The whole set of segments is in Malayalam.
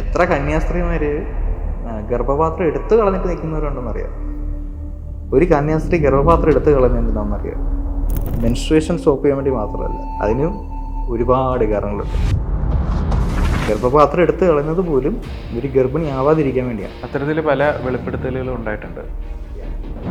എത്ര കന്യാസ്ത്രീമാര് ഗർഭപാത്രം എടുത്തു കളഞ്ഞിട്ട് നിൽക്കുന്നവരുണ്ടെന്നറിയാം. ഒരു കന്യാസ്ത്രീ ഗർഭപാത്രം എടുത്തു കളഞ്ഞെന്തിനാണെന്നറിയാം. മെൻസ്ട്രുവേഷൻ സ്റ്റോപ്പ് ചെയ്യാൻ വേണ്ടി മാത്രമല്ല, അതിനും ഒരുപാട് കാരണങ്ങളുണ്ട്. ഗർഭപാത്രം എടുത്തു കളഞ്ഞത് പോലും ഒരു ഗർഭിണി ആവാതിരിക്കാൻ വേണ്ടിയാണ്. അത്തരത്തിൽ പല വെളിപ്പെടുത്തലുകളും ഉണ്ടായിട്ടുണ്ട്.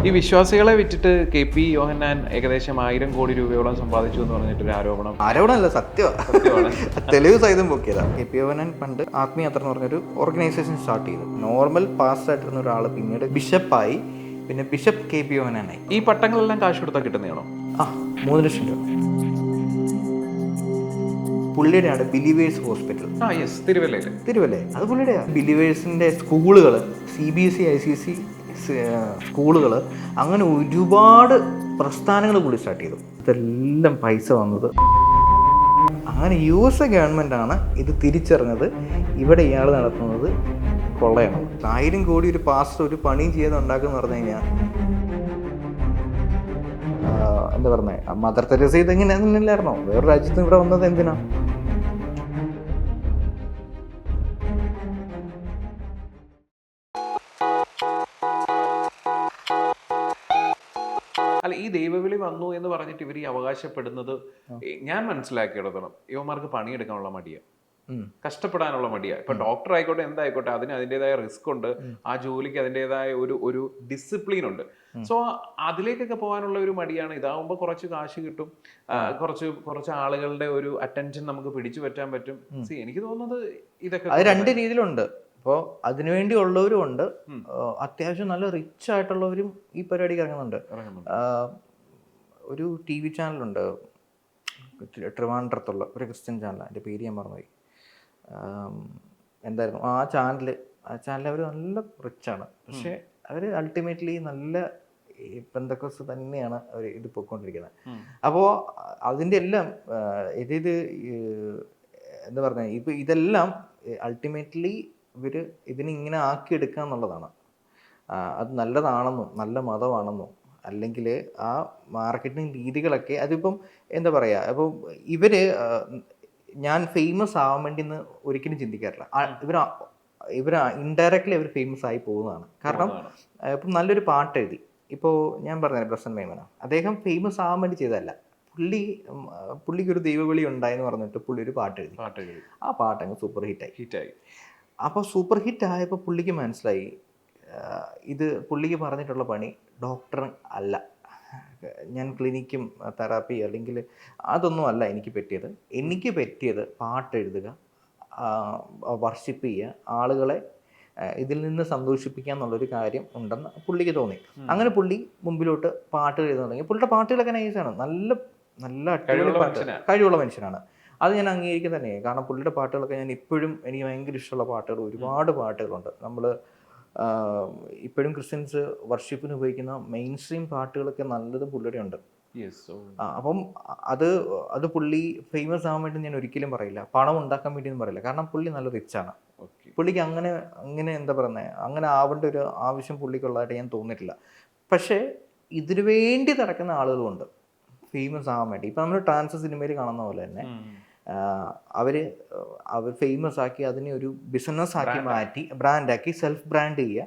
ഈ വിശ്വാസികളെ വിറ്റിട്ട് KP യോഹന്നാൻ ഏകദേശം 1000 കോടി രൂപയോളം സമ്പാദിച്ചു എന്ന് പറഞ്ഞിട്ടൊരു ആരോപണമല്ല, സത്യമാണ്. തെളിവ് സഹിതം പൊക്കിയതാണ്. KP യോഹന്നാൻ പണ്ട് ആത്മീയാത്ര എന്ന് പറഞ്ഞൊരു ഓർഗനൈസേഷൻ സ്റ്റാർട്ട് ചെയ്തു. നോർമൽ പാസ്റ്റ് ആയിട്ടിരുന്ന ഒരാൾ പിന്നീട് ബിഷപ്പായി, പിന്നെ ബിഷപ്പ് KP യോഹന്നാനായി. ഈ പട്ടങ്ങളെല്ലാം കാശ് കൊടുത്താൽ കിട്ടുന്നതാണോ? 3 ലക്ഷം രൂപ. പുള്ളിയുടെയാണ് ബിലീവേഴ്സ് ഹോസ്പിറ്റൽ. തിരുവല്ലേ, അത് പുള്ളിയുടെയാണ്. ബിലീവേഴ്സിന്റെ സ്കൂളുകൾ, CBSE ICC സ്കൂളുകൾ, അങ്ങനെ ഒരുപാട് പ്രസ്ഥാനങ്ങൾ പുള്ളി സ്റ്റാർട്ട് ചെയ്തു. ഇതെല്ലാം പൈസ വന്നത്. അങ്ങനെ USA ഗവൺമെൻറ്റാണ് ഇത് തിരിച്ചറിഞ്ഞത്. ഇവിടെ ഇയാൾ നടത്തുന്നത് കൊള്ളയാണ്. 1000 കോടി ഒരു പാസ്റ്റർ ഒരു പണിയും ചെയ്ത് ഉണ്ടാക്കുന്ന പറഞ്ഞു കഴിഞ്ഞാൽ എന്താ പറഞ്ഞത്, മദർ തെരേസ ഇതെങ്ങനെ ഇല്ലായിരുന്നോ? വേറെ രാജ്യത്ത് ഇവിടെ വന്നത് എന്തിനാ? അല്ല, ഈ ദൈവവിളി വന്നു എന്ന് പറഞ്ഞിട്ട് ഇവർ ഈ അവകാശപ്പെടുന്നത് ഞാൻ മനസ്സിലാക്കിയിടത്തോളം യുവമാർക്ക് പണിയെടുക്കാനുള്ള മടിയാണ്, കഷ്ടപ്പെടാനുള്ള മടിയാണ്. ഇപ്പൊ ഡോക്ടർ ആയിക്കോട്ടെ, എന്തായിക്കോട്ടെ, അതിന് അതിൻ്റെതായ റിസ്ക് ഉണ്ട്, ആ ജോലിക്ക് അതിൻ്റെതായ ഒരു ഡിസിപ്ലിൻ ഉണ്ട്. സോ അതിലേക്കൊക്കെ പോകാനുള്ള ഒരു മടിയാണ്. ഇതാവുമ്പോൾ കുറച്ച് കാശ് കിട്ടും, കുറച്ച് ആളുകളുടെ ഒരു അറ്റൻഷൻ നമുക്ക് പിടിച്ചു പറ്റാൻ പറ്റും. എനിക്ക് തോന്നുന്നത് ഇതൊക്കെ അത് 2 രീതിയിലുണ്ട്. അപ്പോൾ അതിനുവേണ്ടി ഉള്ളവരും ഉണ്ട്, അത്യാവശ്യം നല്ല റിച്ച് ആയിട്ടുള്ളവരും ഈ പരിപാടിക്ക് ഇറങ്ങുന്നുണ്ട്. ഒരു TV ചാനലുണ്ട് ട്രിവാൻഡ്രത്തുള്ള ഒരു ക്രിസ്ത്യൻ ചാനൽ, അതിൻ്റെ പേര് ഞാൻ മറന്നുപോയി. എന്തായിരുന്നു ആ ചാനൽ അവർ നല്ല റിച്ചാണ്, പക്ഷെ അവർ അൾട്ടിമേറ്റ്ലി നല്ല പെന്തക്കോസ്ത് തന്നെയാണ് അവർ ഇത് പോയിക്കൊണ്ടിരിക്കുന്നത്. അപ്പോൾ അതിൻ്റെ എല്ലാം ഇത് എന്താ പറഞ്ഞാൽ, ഇപ്പം ഇതെല്ലാം അൾട്ടിമേറ്റ്ലി ഇവർ ഇതിനിങ്ങനെ ആക്കിയെടുക്കുക എന്നുള്ളതാണ്. അത് നല്ലതാണെന്നും നല്ല മതമാണെന്നും അല്ലെങ്കിൽ ആ മാർക്കറ്റിംഗ് രീതികളൊക്കെ അതിപ്പം എന്താ പറയുക, അപ്പം ഞാൻ ഫേമസ് ആവാൻ വേണ്ടി എന്ന് ഒരിക്കലും ചിന്തിക്കാറില്ല. ഇവർ ഇൻഡയറക്റ്റ്ലി അവർ ഫേമസ് ആയി പോകുന്നതാണ്. കാരണം ഇപ്പം നല്ലൊരു പാട്ട് എഴുതി, ഇപ്പോൾ ഞാൻ പറഞ്ഞ പ്രസന്റ് മേമന, അദ്ദേഹം ഫേമസ് ആവാൻ വേണ്ടി ചെയ്തതല്ല. പുള്ളിക്കൊരു ദൈവവിളി ഉണ്ടായെന്ന് പറഞ്ഞിട്ട് പുള്ളി ഒരു പാട്ട് എഴുതി. ആ പാട്ട് അങ്ങ് സൂപ്പർ ഹിറ്റായി. അപ്പോൾ സൂപ്പർ ഹിറ്റ് ആയപ്പോൾ പുള്ളിക്ക് മനസ്സിലായി, ഇത് പുള്ളിക്ക് പറഞ്ഞിട്ടുള്ള പണി ഡോക്ടർ അല്ല, ഞാൻ ക്ലിനിക്കും തെറാപ്പി അല്ലെങ്കിൽ അതൊന്നും അല്ല എനിക്ക് പറ്റിയത് പാട്ട് എഴുതുക, വർഷിപ്പ് ചെയ്യുക, ആളുകളെ ഇതിൽ നിന്ന് സന്തോഷിപ്പിക്കുക എന്നുള്ളൊരു കാര്യം ഉണ്ടെന്ന് പുള്ളിക്ക് തോന്നി. അങ്ങനെ പുള്ളി മുമ്പിലോട്ട് പാട്ടുകൾ എഴുതാൻ തുടങ്ങി. പുള്ളിയുടെ പാട്ടുകളൊക്കെ നൈസാണ്, നല്ല കഴിവുള്ള മനുഷ്യനാണ്. അത് ഞാൻ അംഗീകരിക്കുക തന്നെ. കാരണം പുള്ളിയുടെ പാട്ടുകളൊക്കെ ഞാൻ ഇപ്പോഴും എനിക്ക് ഭയങ്കര ഇഷ്ടമുള്ള പാട്ടുകൾ ഒരുപാട് പാട്ടുകളുണ്ട്. നമ്മൾ ഇപ്പോഴും ക്രിസ്ത്യൻസ് വർഷിപ്പിന് ഉപയോഗിക്കുന്ന മെയിൻ സ്ട്രീം പാട്ടുകളൊക്കെ നല്ലതും പുള്ളിയുടെ ഉണ്ട്. അപ്പം അത് പുള്ളി ഫേമസ് ആവാൻ വേണ്ടി ഞാൻ ഒരിക്കലും പറയില്ല, പണം ഉണ്ടാക്കാൻ വേണ്ടിയൊന്നും പറയില്ല. കാരണം പുള്ളി നല്ല റിച്ചാണ്. പുള്ളിക്ക് അങ്ങനെ എന്താ പറയുന്നത്, അങ്ങനെ ആവേണ്ട ഒരു ആവശ്യം പുള്ളിക്കുള്ളതായിട്ട് ഞാൻ തോന്നിയിട്ടില്ല. പക്ഷേ ഇതിനു വേണ്ടി നടക്കുന്ന ആളുകളുണ്ട് ഫേമസ് ആവാൻ വേണ്ടി. ഇപ്പം നമ്മൾ ട്രാൻസ് സിനിമയിൽ കാണുന്ന പോലെ തന്നെ അവർ ഫേമസ് ആക്കി അതിനെ ഒരു ബിസിനസ് ആക്കി മാറ്റി, ബ്രാൻഡാക്കി, സെൽഫ് ബ്രാൻഡ് ചെയ്യുക.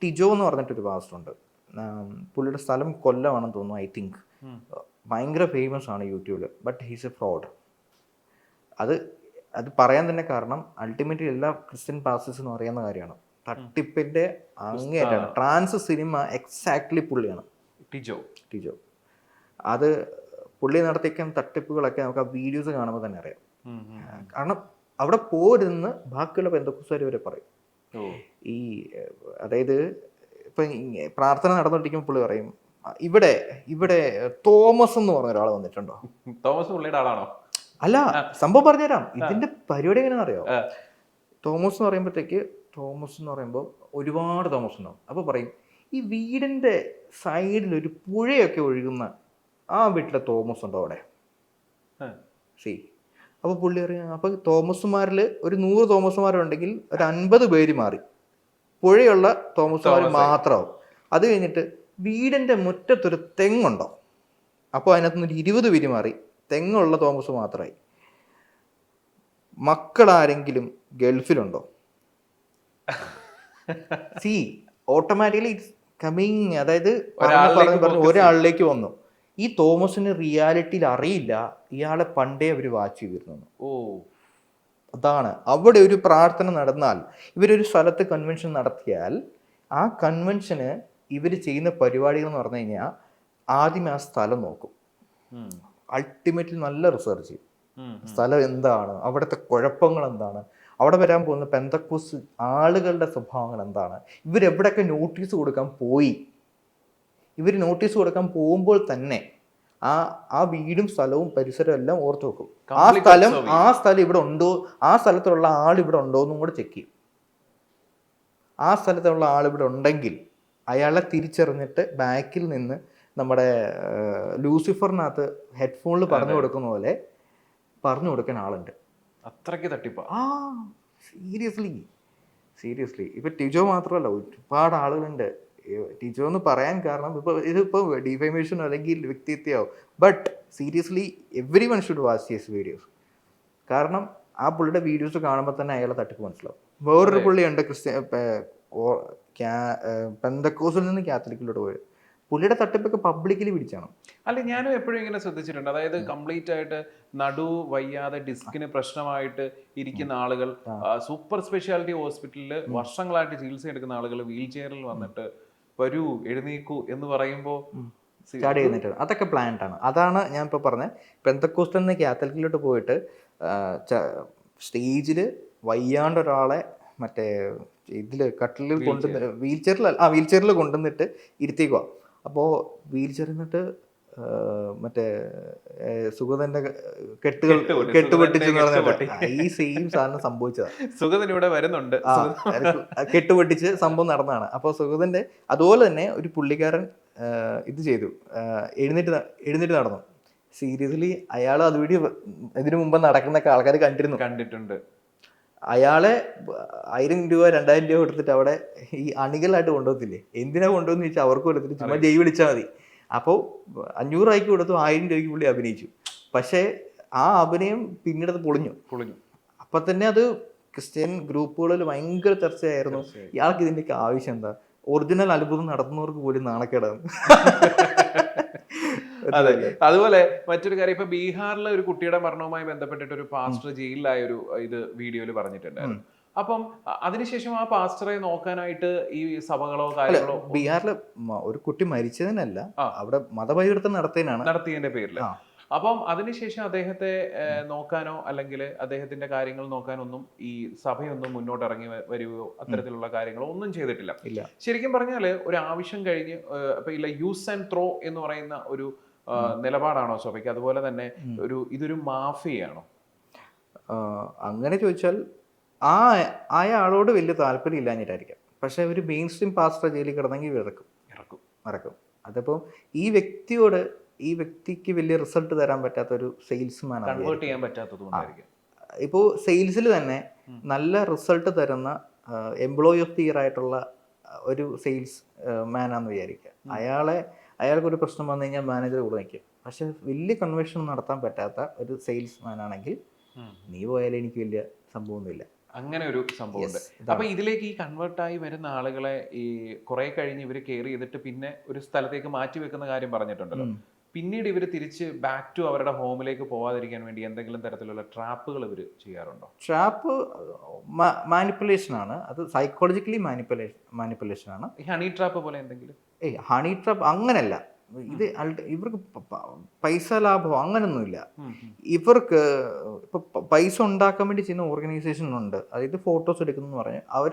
ടിജോ എന്ന് പറഞ്ഞിട്ടൊരു പാസ്റ്ററുണ്ട്, പുള്ളിയുടെ സ്ഥലം കൊല്ലമാണെന്ന് തോന്നുന്നു, ഐ തിങ്ക്. ഭയങ്കര ഫേമസ് ആണ് യൂട്യൂബിൽ, ബട്ട് ഹീസ് എ ഫ്രോഡ്. അത് പറയാൻ തന്നെ കാരണം അൾട്ടിമേറ്റ്ലി എല്ലാ ക്രിസ്ത്യൻ പാസ്റ്റേഴ്സിനും അറിയാവുന്ന കാര്യമാണ്, തട്ടിപ്പിൻ്റെ അങ്ങേയറ്റാണ്. ട്രാൻസ് സിനിമ എക്സാക്ട്ലി പുള്ളിയാണ് ടിജോ. അത് പുള്ളി നടത്തിക്കാൻ തട്ടിപ്പുകളൊക്കെ നമുക്ക് ആ വീഡിയോസ് കാണുമ്പോൾ തന്നെ അറിയാം. കാരണം അവിടെ പോരുന്ന് ബാക്കിയുള്ള പെന്തക്കോസ്തുകാർ വരെ പറയും. അതായത് ഇപ്പം പ്രാർത്ഥന നടന്നുകൊണ്ടിരിക്കുമ്പോൾ പുള്ളി പറയും, ഇവിടെ തോമസ് എന്ന് പറഞ്ഞ ഒരാൾ വന്നിട്ടുണ്ടോ? തോമസ് പുള്ളിയുടെ ആളാണോ? അല്ല, സംഭവം പറഞ്ഞുതരാം. ഇതിന്റെ പരിപാടി എങ്ങനെയാണെന്ന് അറിയോ? തോമസ് എന്ന് പറയുമ്പോൾ ഒരുപാട് തോമസ് ഉണ്ടാവും. അപ്പോൾ പറയും, ഈ വീടിന്റെ സൈഡിൽ ഒരു പുഴയൊക്കെ ഒഴുകുന്ന ആ വീട്ടിലെ തോമസ് ഉണ്ടോ അവിടെ? അപ്പോൾ പുള്ളി അറിയാം. അപ്പോൾ തോമസുമാരിൽ ഒരു 100 തോമസുമാരുണ്ടെങ്കിൽ ഒരു 50 പേര് മാറി, പുഴയുള്ള തോമസുമാർ മാത്രമാവും. അത് കഴിഞ്ഞിട്ട് വീടിൻ്റെ മുറ്റത്തൊരു തെങ്ങുണ്ടോ, അപ്പോൾ അതിനകത്തുനിന്ന് 20 പേര് മാറി, തെങ്ങുള്ള തോമസ് മാത്രമായി. മക്കളാരെങ്കിലും ഗൾഫിലുണ്ടോ? സി ഓട്ടോമാറ്റിക്കലി ഇറ്റ്സ് കമ്മിങ്, അതായത് പറഞ്ഞു ഒരാളിലേക്ക് വന്നു. ഈ തോമസിന് റിയാലിറ്റിയിൽ അറിയില്ല ഇയാളെ പണ്ടേ അവർ വാച്ച് ചെയ്തിരുന്നു. അതാണ് അവിടെ ഒരു പ്രാർത്ഥന നടന്നാൽ, ഇവരൊരു സ്ഥലത്ത് കൺവെൻഷൻ നടത്തിയാൽ ആ കൺവെൻഷന് ഇവർ ചെയ്യുന്ന പരിപാടികൾ എന്ന് പറഞ്ഞു കഴിഞ്ഞാൽ ആദ്യം ആ സ്ഥലം നോക്കും, അൾട്ടിമേറ്റ്ലി നല്ല റിസർച്ച് ചെയ്യും. സ്ഥലം എന്താണ്, അവിടുത്തെ കുഴപ്പങ്ങൾ എന്താണ്, അവിടെ വരാൻ പോകുന്ന പെന്തക്കോസ് ആളുകളുടെ സ്വഭാവങ്ങൾ എന്താണ്, ഇവരെവിടെയൊക്കെ നോട്ടീസ് കൊടുക്കാൻ പോയി. ഇവർ നോട്ടീസ് കൊടുക്കാൻ പോകുമ്പോൾ തന്നെ ആ വീടും സ്ഥലവും പരിസരവും എല്ലാം ഓർത്ത് വെക്കും. ആ സ്ഥലം ഇവിടെ ഉണ്ടോ, ആ സ്ഥലത്തുള്ള ആൾ ഇവിടെ ഉണ്ടോ എന്നും കൂടെ ചെക്ക് ചെയ്യും. ആ സ്ഥലത്തുള്ള ആൾ ഇവിടെ ഉണ്ടെങ്കിൽ അയാളെ തിരിച്ചറിഞ്ഞിട്ട് ബാക്കിൽ നിന്ന് നമ്മുടെ ലൂസിഫറിനകത്ത് ഹെഡ്ഫോണിൽ പറഞ്ഞു കൊടുക്കുന്ന പോലെ പറഞ്ഞു കൊടുക്കാൻ ആളുണ്ട്. അത്രയ്ക്ക് തട്ടിപ്പാ. സീരിയസ്ലി ഇപ്പൊ ടിജോ മാത്രമല്ല, ഒരുപാട് ആളുകളുണ്ട്. ടിജോ എന്ന് പറയാൻ കാരണം ഇതിപ്പോ ഡിഫേമേഷൻ അല്ലെങ്കിൽ വ്യക്തിത്വമാവും, but seriously everyone should watch his videos. കാരണം ആ പുള്ളിയുടെ വീഡിയോസ് കാണുമ്പോൾ തന്നെ അയാളെ തട്ടിപ്പ് മനസ്സിലാവും. വേറൊരു പുള്ളിയുണ്ട് പെന്തക്കോസിൽ നിന്ന് കാത്തലിക്കിലോട്ട് പോയത്, പുള്ളിയുടെ തട്ടിപ്പൊക്കെ പബ്ലിക്കലി പിടിച്ചാണ്. അല്ല, ഞാനും എപ്പോഴും ഇങ്ങനെ ശ്രദ്ധിച്ചിട്ടുണ്ട്. അതായത് കംപ്ലീറ്റ് ആയിട്ട് നടു വയ്യാതെ ഡിസ്കിന് പ്രശ്നമായിട്ട് ഇരിക്കുന്ന ആളുകൾ സൂപ്പർ സ്പെഷ്യാലിറ്റി ഹോസ്പിറ്റലിൽ വർഷങ്ങളായിട്ട് ചികിത്സ എടുക്കുന്ന ആളുകൾ വീൽ ചെയറിൽ വന്നിട്ട് വരൂ എഴുന്നേക്കൂ എന്ന് പറയുമ്പോൾ സ്റ്റാർട്ട് ചെയ്യുന്നിട്ട് അതൊക്കെ പ്ലാൻഡ് ആണ്. അതാണ് ഞാൻ ഇപ്പോൾ പറഞ്ഞത്. പെന്തക്കോസ്റ്റിൽ നിന്ന് കാത്തലിക്കിലോട്ട് പോയിട്ട് സ്റ്റേജിൽ വയ്യാണ്ട് ഒരാളെ മറ്റേ ഇതിൽ കട്ടിലിൽ കൊണ്ടുവന്ന് വീൽ ചെയറിൽ കൊണ്ടുവന്നിട്ട് ഇരുത്തിക്കുക. അപ്പോൾ വീൽ ചെയറിൽ നിന്നിട്ട് മറ്റേ സുഗതന്റെ കെട്ടുപൊട്ടിച്ച് ഈ സെയിം സാധനം സംഭവിച്ചതാണ്. സുഗതൻ ഇവിടെ വരുന്നുണ്ട്, കെട്ടുപൊട്ടിച്ച് സംഭവം നടന്നതാണ്. അപ്പോൾ സുഗതന്റെ അതുപോലെ തന്നെ ഒരു പുള്ളിക്കാരൻ ഇത് ചെയ്തു, എഴുന്നേറ്റ് നടന്നു. സീരിയസ്ലി അയാൾ അതുവഴി ഇതിനു മുമ്പ് നടക്കുന്നൊക്കെ ആൾക്കാർ കണ്ടിട്ടുണ്ട്. അയാളെ 1000 രൂപ 2000 രൂപ കൊടുത്തിട്ട് അവിടെ ഈ അണികളായിട്ട് കൊണ്ടുപോകത്തില്ലേ, എന്തിനാ കൊണ്ടുപോകുന്ന ചോദിച്ചാൽ അവർക്ക് കൊടുത്തിട്ട് ചുമ്മാ ജയ് വിളിച്ചാൽ മതി. അപ്പോൾ 500 രൂപയ്ക്ക് കൊടുത്തു, 1000 രൂപയ്ക്ക് പുള്ളി അഭിനയിച്ചു. പക്ഷേ ആ അഭിനയം പിന്നീട് അത് പൊളിഞ്ഞു. അപ്പൊ തന്നെ അത് ക്രിസ്ത്യൻ ഗ്രൂപ്പുകളിൽ ഭയങ്കര ചർച്ചയായിരുന്നു. ഇയാൾക്ക് ഇതിൻ്റെയൊക്കെ ആവശ്യം എന്താ, ഒറിജിനൽ അത്ഭുതം നടത്തുന്നവർക്ക് പോലും നാണക്കേടാണ്. അതെ. അതുപോലെ മറ്റൊരു കാര്യം, ഇപ്പൊ ബീഹാറിലെ ഒരു കുട്ടിയുടെ മരണവുമായി ബന്ധപ്പെട്ടിട്ട് ഒരു പാസ്റ്റർ ജയിലിലായ ഒരു ഇത് വീഡിയോയിൽ പറഞ്ഞിട്ടുണ്ടായിരുന്നു. അപ്പം അതിനുശേഷം ആ പാസ്റ്ററെ നോക്കാനായിട്ട് ഈ സഭകളോ കാര്യങ്ങളോ, ബീഹാറില് ഒരു കുട്ടി മരിച്ചതിനല്ല, അവിടെ മതപരിവർത്തനം നടത്തിയതിന്റെ പേരിൽ. അപ്പം അതിനുശേഷം അദ്ദേഹത്തെ നോക്കാനോ അല്ലെങ്കിൽ അദ്ദേഹത്തിന്റെ കാര്യങ്ങൾ നോക്കാനൊന്നും ഈ സഭയൊന്നും മുന്നോട്ട് ഇറങ്ങി വരികയോ അത്തരത്തിലുള്ള കാര്യങ്ങളോ ഒന്നും ചെയ്തിട്ടില്ല. ശരിക്കും പറഞ്ഞാൽ ഒരു ആവശ്യം കഴിഞ്ഞ് ഇപ്പൊ ഇല്ല യൂസ് ആൻഡ് ത്രോ എന്ന് പറയുന്ന ഒരു നിലപാടാണോ സഭയ്ക്ക്? അതുപോലെ തന്നെ ഇതൊരു മാഫിയാണോ? അങ്ങനെ ചോദിച്ചാൽ അയാളോട് വലിയ താല്പര്യം ഇല്ലാഞ്ഞിട്ടായിരിക്കാം. പക്ഷെ ഒരു മെയിൻ സ്ട്രീം പാസ്റ്റർ ജയിലിൽ കിടന്നെങ്കിൽ ഇറക്കും. അതിപ്പോൾ ഈ വ്യക്തിക്ക് വലിയ റിസൾട്ട് തരാൻ പറ്റാത്ത ഒരു സെയിൽസ്മാൻ, കൺവേർട്ട് ചെയ്യാൻ പറ്റാത്തതുകൊണ്ടായിരിക്കും. ഇപ്പോൾ സെയിൽസിൽ തന്നെ നല്ല റിസൾട്ട് തരുന്ന എംപ്ലോയി ഓഫ് ദി ഇയർ ആയിട്ടുള്ള ഒരു സെയിൽസ് മാനാന്ന് വിചാരിക്കുക. അയാൾക്കൊരു പ്രശ്നം വന്നു കഴിഞ്ഞാൽ മാനേജർ കൂടെ നിൽക്കും. പക്ഷെ വലിയ കൺവേർഷൻ നടത്താൻ പറ്റാത്ത ഒരു സെയിൽസ് മാൻ ആണെങ്കിൽ നീ പോയാലും എനിക്ക് വലിയ സംഭവമൊന്നുമില്ല. അങ്ങനെ ഒരു സംഭവമുണ്ട്. അപ്പൊ ഇതിലേക്ക് ഈ കൺവേർട്ടായി വരുന്ന ആളുകളെ ഈ കുറെ കഴിഞ്ഞ് ഇവർ കെയർ ചെയ്തിട്ട് പിന്നെ ഒരു സ്ഥലത്തേക്ക് മാറ്റി വെക്കുന്ന കാര്യം പറഞ്ഞിട്ടുണ്ടല്ലോ. പിന്നീട് ഇവർ തിരിച്ച് ബാക്ക് ടു അവരുടെ ഹോമിലേക്ക് പോവാതിരിക്കാൻ വേണ്ടി എന്തെങ്കിലും തരത്തിലുള്ള ട്രാപ്പുകൾ ഇവർ ചെയ്യാറുണ്ടോ? ട്രാപ്പ് മാനിപ്പുലേഷൻ ആണ്, അത് സൈക്കോളജിക്കലി മാനിപ്പുലേഷൻ ആണ്. ഈ ഹണി ട്രാപ്പ് പോലെ എന്തെങ്കിലും? ഹണി ട്രാപ്പ് അങ്ങനല്ല. ഇത് ഇവർക്ക് പൈസ ലാഭം അങ്ങനൊന്നുമില്ല. ഇവർക്ക് ഇപ്പൊ പൈസ ഉണ്ടാക്കാൻ വേണ്ടി ചെയ്യുന്ന ഓർഗനൈസേഷൻ ഉണ്ട്. അതായത് ഫോട്ടോസ് എടുക്കുന്നു പറഞ്ഞാൽ അവർ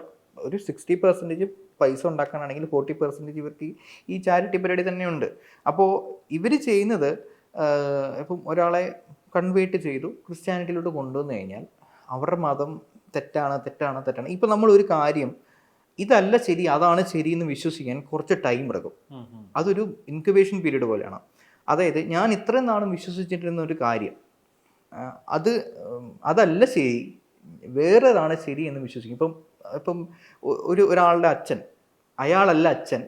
ഒരു 60% പൈസ ഉണ്ടാക്കാനാണെങ്കിൽ 40% ഇവർക്ക് ഈ ചാരിറ്റി പരിപാടി തന്നെയുണ്ട്. അപ്പോൾ ഇവർ ചെയ്യുന്നത്, ഇപ്പം ഒരാളെ കൺവേർട്ട് ചെയ്തു ക്രിസ്ത്യാനിറ്റിയിലോട്ട് കൊണ്ടുവന്നു കഴിഞ്ഞാൽ അവരുടെ മതം തെറ്റാണ്. ഇപ്പം നമ്മൾ ഒരു കാര്യം ഇതല്ല ശരി അതാണ് ശരി എന്ന് വിശ്വസിക്കാൻ കുറച്ച് ടൈം എടുക്കും. അതൊരു ഇൻക്യുബേഷൻ പീരീഡ് പോലെയാണ്. അതായത് ഞാൻ ഇത്രയും നാളും വിശ്വസിച്ചിട്ടിരുന്ന ഒരു കാര്യം അതല്ല ശരി, വേറൊരാണ് ശരി എന്ന് വിശ്വസിക്കും. ഇപ്പം ഒരാളുടെ അച്ഛൻ, അയാളല്ല അച്ഛൻ,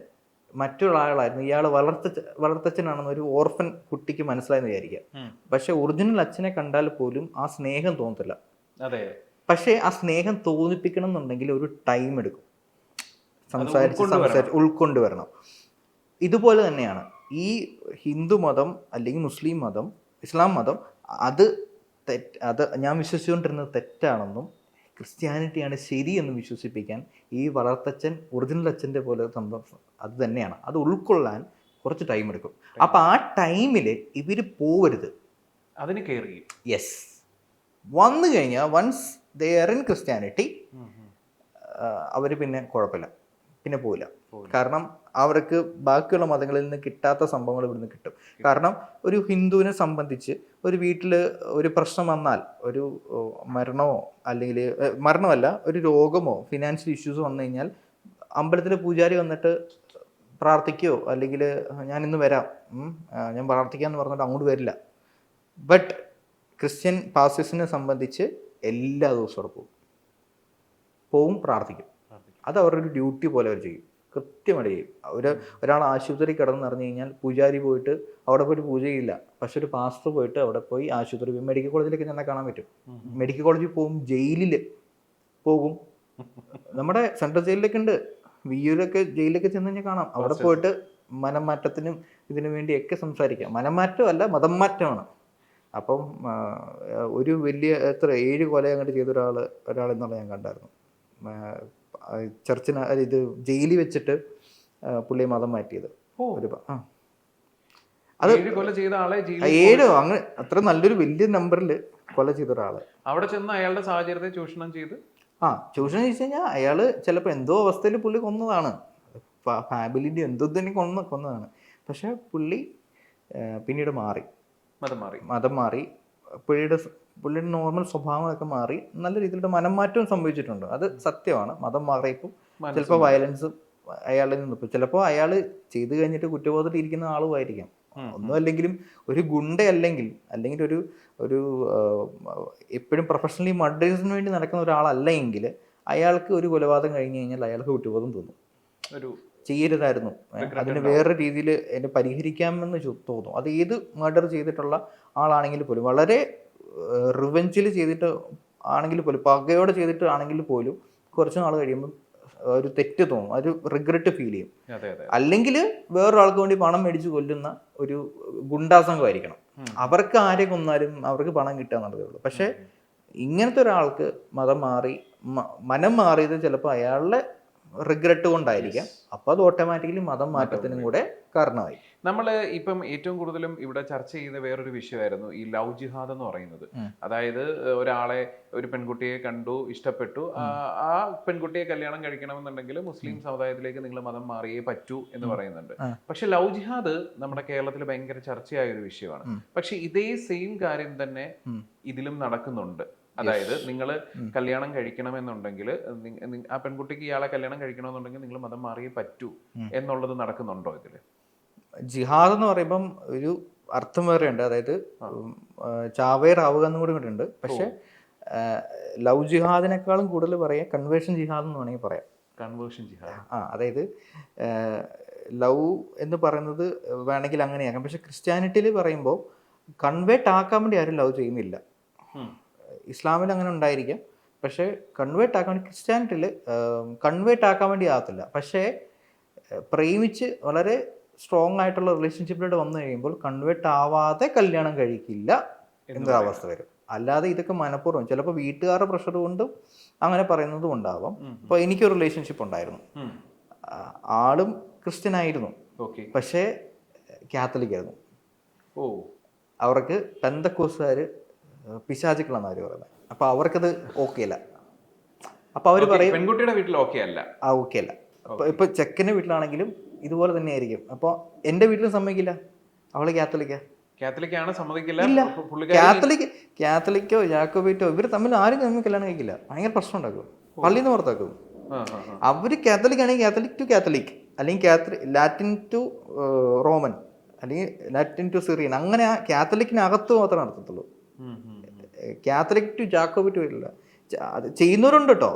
മറ്റൊരാളായിരുന്നു, ഇയാൾ വളർത്തച്ഛനാണെന്ന് ഒരു ഓർഫൻ കുട്ടിക്ക് മനസ്സിലായെന്ന് വിചാരിക്കുക. പക്ഷെ ഒറിജിനൽ അച്ഛനെ കണ്ടാൽ പോലും ആ സ്നേഹം തോന്നത്തില്ല. പക്ഷേ ആ സ്നേഹം തോന്നിപ്പിക്കണം എന്നുണ്ടെങ്കിൽ ഒരു ടൈം എടുക്കും, സംസാരിച്ച് ഉൾക്കൊണ്ടുവരണം. ഇതുപോലെ തന്നെയാണ് ഈ ഹിന്ദു മതം അല്ലെങ്കിൽ മുസ്ലിം മതം, ഇസ്ലാം മതം, അത് അത് ഞാൻ വിശ്വസിച്ചുകൊണ്ടിരുന്നത് തെറ്റാണെന്നും ക്രിസ്ത്യാനിറ്റിയാണ് ശരിയെന്നും വിശ്വസിപ്പിക്കാൻ ഈ വളർത്തച്ഛൻ ഒറിജിനൽ അച്ഛൻ്റെ പോലെ സംഭവം അത് തന്നെയാണ്. അത് ഉൾക്കൊള്ളാൻ കുറച്ച് ടൈം എടുക്കും. അപ്പം ആ ടൈമിൽ ഇവർ പോവരുത്, അതിന് കെയർ ചെയ്യും. യെസ്, വന്നു കഴിഞ്ഞാൽ once they are in Christianity അവർ പിന്നെ കുഴപ്പമില്ല, പിന്നെ പോവില്ല. കാരണം അവർക്ക് ബാക്കിയുള്ള മതങ്ങളിൽ നിന്ന് കിട്ടാത്ത സംഭവങ്ങൾ ഇവിടുന്ന് കിട്ടും. കാരണം ഒരു ഹിന്ദുവിനെ സംബന്ധിച്ച് ഒരു വീട്ടിൽ ഒരു പ്രശ്നം വന്നാൽ, ഒരു മരണമോ അല്ലെങ്കിൽ മരണമല്ല, ഒരു രോഗമോ ഫിനാൻഷ്യൽ ഇഷ്യൂസ് വന്നു കഴിഞ്ഞാൽ അമ്പലത്തിലെ പൂജാരി വന്നിട്ട് പ്രാർത്ഥിക്കുകയോ അല്ലെങ്കിൽ ഞാൻ ഇന്ന് വരാം, ഞാൻ പ്രാർത്ഥിക്കാമെന്ന് പറഞ്ഞിട്ട് അങ്ങോട്ട് വരില്ല. ബട്ട് ക്രിസ്ത്യൻ പാസ്റ്റേഴ്സിനെ സംബന്ധിച്ച് എല്ലാ ദിവസവും അവിടെ പോവും, പ്രാർത്ഥിക്കും. അത് അവരുടെ ഒരു ഡ്യൂട്ടി പോലെ അവർ ചെയ്യും, കൃത്യമായിട്ട് ചെയ്യും. ഒരാൾ ആശുപത്രി കിടന്ന് അറിഞ്ഞു കഴിഞ്ഞാൽ പൂജാരി പോയിട്ട് അവിടെ പോയിട്ട് പൂജ ചെയ്യില്ല, പക്ഷെ ഒരു പാസ്റ്റർ പോയിട്ട് അവിടെ പോയി ആശുപത്രി, മെഡിക്കൽ കോളേജിലൊക്കെ ചെന്നാൽ കാണാൻ പറ്റും. മെഡിക്കൽ കോളേജിൽ പോകും, ജയിലിൽ പോകും, നമ്മുടെ സെൻട്രൽ ജയിലിലൊക്കെ ഉണ്ട്, വിയൂരൊക്കെ ജയിലിലൊക്കെ ചെന്ന് കഴിഞ്ഞാൽ കാണാം. അവിടെ പോയിട്ട് മനം മാറ്റത്തിനും ഇതിനു വേണ്ടിയൊക്കെ സംസാരിക്കാം. മനം മാറ്റമല്ല, മതം മാറ്റമാണ്. അപ്പം ഒരു വലിയ 7 കൊല അങ്ങോട്ട് ചെയ്ത ഒരാളെന്നുള്ള ഞാൻ കണ്ടായിരുന്നു. ചർച്ചിന് ഇത് ജയിലിൽ വെച്ചിട്ട് പുള്ളി മതം മാറ്റിയത്. അത് 7 അങ്ങനെ അത്ര നല്ലൊരു വലിയ നമ്പറിൽ കൊല ചെയ്ത ഒരാള് അവിടെ ചെന്ന് അയാളുടെ സാഹചര്യത്തെ ചൂഷണം ചെയ്ത് ചൂഷണം ചെയ്ത് കഴിഞ്ഞാൽ അയാള് ചിലപ്പോൾ എന്തോ അവസ്ഥയിൽ പുള്ളി കൊന്നതാണ്, ഫാമിലിന്റെ എന്തോ തന്നെ കൊന്നതാണ്. പക്ഷെ പുള്ളി പിന്നീട് മതം മാറി പുള്ളിയുടെ നോർമൽ സ്വഭാവമൊക്കെ മാറി നല്ല രീതിയിലുള്ള മനംമാറ്റവും സംഭവിച്ചിട്ടുണ്ട്. അത് സത്യമാണ്. മതം മാറിയപ്പോൾ ചിലപ്പോൾ വയലൻസ് അയാളിൽ നിന്ന് ഇപ്പോൾ ചിലപ്പോൾ അയാൾ ചെയ്ത് കഴിഞ്ഞിട്ട് കുറ്റബോധത്തിൽ ഇരിക്കുന്ന ആളുമായിരിക്കാം. ഒന്നും അല്ലെങ്കിലും ഒരു ഗുണ്ടയല്ലെങ്കിൽ ഒരു എപ്പോഴും പ്രൊഫഷണലി മർഡേഴ്സിന് വേണ്ടി നടക്കുന്ന ഒരാളല്ലെങ്കിൽ അയാൾക്ക് ഒരു കൊലപാതകം കഴിഞ്ഞ് കഴിഞ്ഞാൽ അയാൾക്ക് കുറ്റബോധം തോന്നും, ചെയ്യരുതായിരുന്നു, അതിന് വേറെ രീതിയിൽ എന്നെ പരിഹരിക്കാമെന്ന് തോന്നും. അത് ഏത് മർഡർ ചെയ്തിട്ടുള്ള ആളാണെങ്കിൽ പോലും, വളരെ റിവെഞ്ചിൽ ചെയ്തിട്ട് ആണെങ്കിൽ പോലും, പകയോടെ ചെയ്തിട്ട് ആണെങ്കിൽ പോലും കുറച്ച് നാൾ കഴിയുമ്പോൾ ഒരു തെറ്റ് തോന്നും, ഒരു റിഗ്രറ്റ് ഫീൽ ചെയ്യും. അല്ലെങ്കിൽ വേറൊരാൾക്ക് വേണ്ടി പണം മേടിച്ച് കൊല്ലുന്ന ഒരു ഗുണ്ടാസംഘമായിരിക്കണം. അവർക്ക് ആരെ കൊന്നാലും അവർക്ക് പണം കിട്ടുക എന്നുള്ളതേ ഉള്ളൂ. പക്ഷെ ഇങ്ങനത്തെ ഒരാൾക്ക് മനം മാറിയത് ചിലപ്പോൾ അയാളുടെ റിഗ്രറ്റ് കൊണ്ടായിരിക്കാം. അപ്പൊ അത് ഓട്ടോമാറ്റിക്കലി മതം മാറ്റത്തിനും കൂടെ കാരണമായി. നമ്മൾ ഇപ്പം ഏറ്റവും കൂടുതലും ഇവിടെ ചർച്ച ചെയ്യുന്ന വേറൊരു വിഷയമായിരുന്നു ഈ ലവ് ജിഹാദ് എന്ന് പറയുന്നത്. അതായത് ഒരു പെൺകുട്ടിയെ കണ്ടു, ഇഷ്ടപ്പെട്ടു, ആ പെൺകുട്ടിയെ കല്യാണം കഴിക്കണമെന്നുണ്ടെങ്കിൽ മുസ്ലിം സമുദായത്തിലേക്ക് നിങ്ങൾ മതം മാറിയേ പറ്റൂ എന്ന് പറയുന്നുണ്ട്. പക്ഷെ ലവ് ജിഹാദ് നമ്മുടെ കേരളത്തിൽ ഭയങ്കര ചർച്ചയായ ഒരു വിഷയമാണ്. പക്ഷെ ഇതേ സെയിം കാര്യം തന്നെ ഇതിലും നടക്കുന്നുണ്ട്. അതായത് നിങ്ങൾ കല്യാണം കഴിക്കണമെന്നുണ്ടെങ്കിൽ, ആ പെൺകുട്ടിക്ക് ഇയാളെ കല്യാണം കഴിക്കണമെന്നുണ്ടെങ്കിൽ നിങ്ങൾ മതം മാറിയേ പറ്റൂ എന്നുള്ളത് നടക്കുന്നുണ്ടോ ഇതില്? ജിഹാദ് എന്ന് പറയുമ്പം ഒരു അർത്ഥം വേറെ ഉണ്ട്. അതായത് ചാവേറാവുക എന്നും കൂടി ഉണ്ട്. പക്ഷെ ലവ് ജിഹാദിനേക്കാളും കൂടുതൽ പറയാം കൺവേർഷൻ ജിഹാദ് എന്ന് വേണമെങ്കിൽ പറയാം. കൺവേർഷൻ ജിഹാദ്, അതായത് ലവ് എന്ന് പറയുന്നത് വേണമെങ്കിൽ അങ്ങനെയാക്കാം. പക്ഷെ ക്രിസ്ത്യാനിറ്റിയിൽ പറയുമ്പോൾ കൺവേർട്ട് ആക്കാൻ വേണ്ടി ആരും ലവ് ചെയ്യുന്നില്ല. ഇസ്ലാമിൽ അങ്ങനെ ഉണ്ടായിരിക്കാം, പക്ഷേ കൺവേർട്ട് ആക്കാൻ വേണ്ടി, ക്രിസ്ത്യാനിറ്റിയിൽ കൺവേർട്ട് ആക്കാൻ വേണ്ടി ആകത്തില്ല. പക്ഷേ പ്രേമിച്ച് വളരെ സ്ട്രോങ് ആയിട്ടുള്ള റിലേഷൻഷിപ്പിലൂടെ വന്നു കഴിയുമ്പോൾ കൺവേർട്ട് ആവാതെ കല്യാണം കഴിക്കില്ല എന്നൊരവസ്ഥ വരും. അല്ലാതെ ഇതൊക്കെ മനഃപൂർവ്വം ചിലപ്പോൾ വീട്ടുകാരുടെ പ്രഷർ കൊണ്ടും അങ്ങനെ പറയുന്നതും ഉണ്ടാവാം. ഇപ്പോൾ എനിക്കൊരു റിലേഷൻഷിപ്പ് ഉണ്ടായിരുന്നു, ആളും ക്രിസ്ത്യൻ ആയിരുന്നു, പക്ഷേ കാത്തലിക് ആയിരുന്നു. അവർക്ക് പെന്തക്കോസ്തുകാർ പിശാചുക്കളെന്ന് അവർ പറയുന്നത്. അപ്പൊ അവർക്കത് ഓക്കെ അല്ല. അപ്പൊ അവർ പറയും പെൺകുട്ടിയുടെ വീട്ടിൽ ഓക്കെ അല്ല. ഓക്കെ അല്ല. ഇപ്പൊ ചെക്കൻ്റെ വീട്ടിലാണെങ്കിലും ഇതുപോലെ തന്നെ ആയിരിക്കും. അപ്പൊ എന്റെ വീട്ടിലും സമ്മതിക്കില്ല, അവള് കാത്തലിക്കാണ്, സമ്മതിക്കില്ല. കാത്തലിക്കോ ജാക്കോബൈറ്റോ ഇവർ തമ്മിൽ ആരും തമ്മിൽ കല്യാണം കഴിക്കില്ല. ഭയങ്കര പ്രശ്നം ഉണ്ടാക്കും, പള്ളിയിൽ നിന്ന് പുറത്താക്കും. അവര് കാത്തലിക് ആണെങ്കിൽ കാത്തലിക് ടു കാത്തലിക്, അല്ലെങ്കിൽ ലാറ്റിൻ ടു റോമൻ, അല്ലെങ്കിൽ ലാറ്റിൻ ടു സിറിയൻ, അങ്ങനെ ആ കാത്തലിക്കിനകത്ത് മാത്രമേ നടത്തത്തുള്ളൂ. കാത്തലിക് ടു ജാക്കോബൈറ്റ് വരില്ല. അത് ചെയ്യുന്നവരുണ്ട് കേട്ടോ,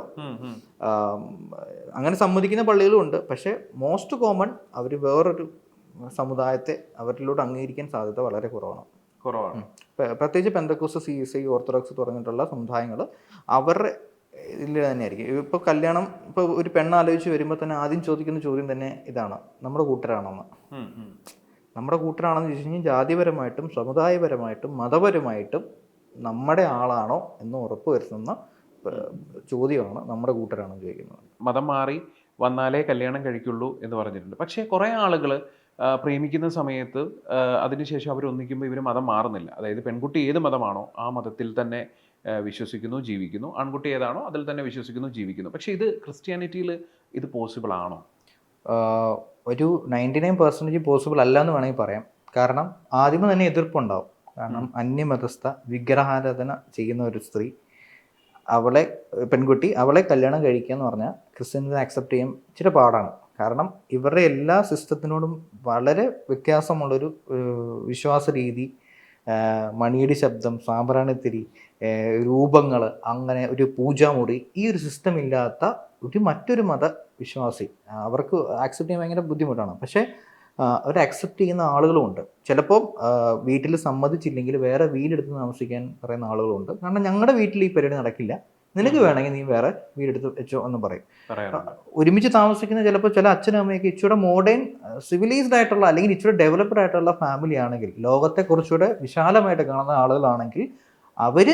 അങ്ങനെ സമ്മതിക്കുന്ന പള്ളികളും ഉണ്ട്. പക്ഷെ മോസ്റ്റ് കോമൺ അവർ വേറൊരു സമുദായത്തെ അവരിലൂടെ അംഗീകരിക്കാൻ സാധ്യത വളരെ കുറവാണ്. കുറവാണ്. പ്രത്യേകിച്ച് പെന്തക്കോസ്, CSI, ഓർത്തഡോക്സ് തുടങ്ങിയിട്ടുള്ള സമുദായങ്ങൾ അവരുടെ ഇതിൽ തന്നെ ആയിരിക്കും. ഇപ്പോൾ കല്യാണം, ഇപ്പോൾ ഒരു പെണ്ണാലോചിച്ച് വരുമ്പോൾ തന്നെ ആദ്യം ചോദിക്കുന്ന ചോദ്യം തന്നെ ഇതാണ്, നമ്മുടെ കൂട്ടരാണെന്ന്. നമ്മുടെ കൂട്ടരാണെന്ന് ചോദിച്ചു കഴിഞ്ഞാൽ ജാതിപരമായിട്ടും സമുദായപരമായിട്ടും മതപരമായിട്ടും നമ്മുടെ ആളാണോ എന്ന് ഉറപ്പ് വരുത്തുന്ന ചോദ്യമാണ് നമ്മുടെ കൂട്ടരാണെന്ന് ചോദിക്കുന്നത്. മതം മാറി വന്നാലേ കല്യാണം കഴിക്കുള്ളൂ എന്ന് പറഞ്ഞിട്ടുണ്ട്. പക്ഷേ കുറേ ആളുകൾ പ്രേമിക്കുന്ന സമയത്ത് അതിനുശേഷം അവർ ഒന്നിക്കുമ്പോൾ ഇവർ മതം മാറുന്നില്ല. അതായത് പെൺകുട്ടി ഏത് മതമാണോ ആ മതത്തിൽ തന്നെ വിശ്വസിക്കുന്നു, ജീവിക്കുന്നു. ആൺകുട്ടി ഏതാണോ അതിൽ തന്നെ വിശ്വസിക്കുന്നു, ജീവിക്കുന്നു. പക്ഷേ ഇത് ക്രിസ്ത്യാനിറ്റിയിൽ ഇത് പോസിബിൾ ആണോ? ഒരു 99% പോസിബിൾ അല്ല എന്ന് വേണമെങ്കിൽ പറയാം. കാരണം ആദ്യമേ തന്നെ എതിർപ്പുണ്ടാവും. കാരണം അന്യമതസ്ഥ വിഗ്രഹാരാധന ചെയ്യുന്ന ഒരു സ്ത്രീ, പെൺകുട്ടി അവളെ കല്യാണം കഴിക്കുക എന്ന് പറഞ്ഞാൽ ക്രിസ്ത്യൻസിനെ അക്സെപ്റ്റ് ചെയ്യാൻ ഇച്ചിരി പാടാണ്. കാരണം ഇവരുടെ എല്ലാ സിസ്റ്റത്തിനോടും വളരെ വ്യത്യാസമുള്ളൊരു വിശ്വാസ രീതി, മണിയടി ശബ്ദം, സാമ്പ്രാണിത്തിരി, രൂപങ്ങൾ, അങ്ങനെ ഒരു പൂജാമുറി, ഈ ഒരു സിസ്റ്റം ഇല്ലാത്ത മറ്റൊരു മതവിശ്വാസി അവർക്ക് ആക്സെപ്റ്റ് ചെയ്യാൻ ഭയങ്കര ബുദ്ധിമുട്ടാണ്. പക്ഷേ അവർ അക്സെപ്റ്റ് ചെയ്യുന്ന ആളുകളുമുണ്ട്. ചിലപ്പോൾ വീട്ടിൽ സമ്മതിച്ചില്ലെങ്കിൽ വേറെ വീടെടുത്ത് താമസിക്കാൻ പറയുന്ന ആളുകളുണ്ട്. കാരണം ഞങ്ങളുടെ വീട്ടിൽ ഈ പരിപാടി നടക്കില്ല, നിനക്ക് വേണമെങ്കിൽ നീ വേറെ വീടെടുത്ത് വെച്ചോ എന്ന് പറയും. ഒരുമിച്ച് താമസിക്കുന്ന ചിലപ്പോൾ ചില അച്ഛനും അമ്മയൊക്കെ ഇച്ചിരി മോഡേൺ സിവിലൈസ്ഡ് ആയിട്ടുള്ള അല്ലെങ്കിൽ ഇച്ചിരി ഡെവലപ്ഡ് ആയിട്ടുള്ള ഫാമിലി ആണെങ്കിൽ, ലോകത്തെ കുറച്ചുകൂടെ വിശാലമായിട്ട് കാണുന്ന ആളുകളാണെങ്കിൽ അവർ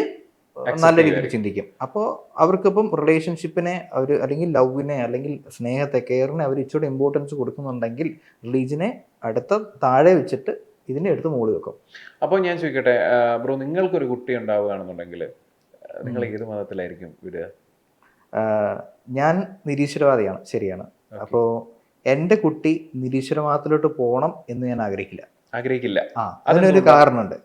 നല്ല രീതിയിൽ ചിന്തിക്കും. അപ്പോൾ അവർക്കിപ്പം റിലേഷൻഷിപ്പിനെ അവർ അല്ലെങ്കിൽ ലവിനെ അല്ലെങ്കിൽ സ്നേഹത്തെ, കെയറിനെ അവർ ഇച്ചിരി ഇമ്പോർട്ടൻസ് കൊടുക്കുന്നുണ്ടെങ്കിൽ റിലീജിയനെ താഴെ വെച്ചിട്ട് ഇതിനെ എടുത്ത് മുകളിൽ വെക്കും. അപ്പോൾ ഞാൻ ചോദിക്കട്ടെ ബ്രോ, നിങ്ങൾക്കൊരു കുട്ടി ഉണ്ടാവുകയാണെന്നുണ്ടെങ്കിൽ നിങ്ങൾ ഏത് മതത്തിലായിരിക്കും വിടുക? ഞാൻ നിരീശ്വരവാദിയാണ്, ശരിയാണ്. അപ്പോൾ എൻ്റെ കുട്ടി നിരീശ്വരവാദത്തിലോട്ട് പോകണം എന്ന് ഞാൻ ആഗ്രഹിക്കില്ല. അതിനൊരു കാരണമുണ്ട്.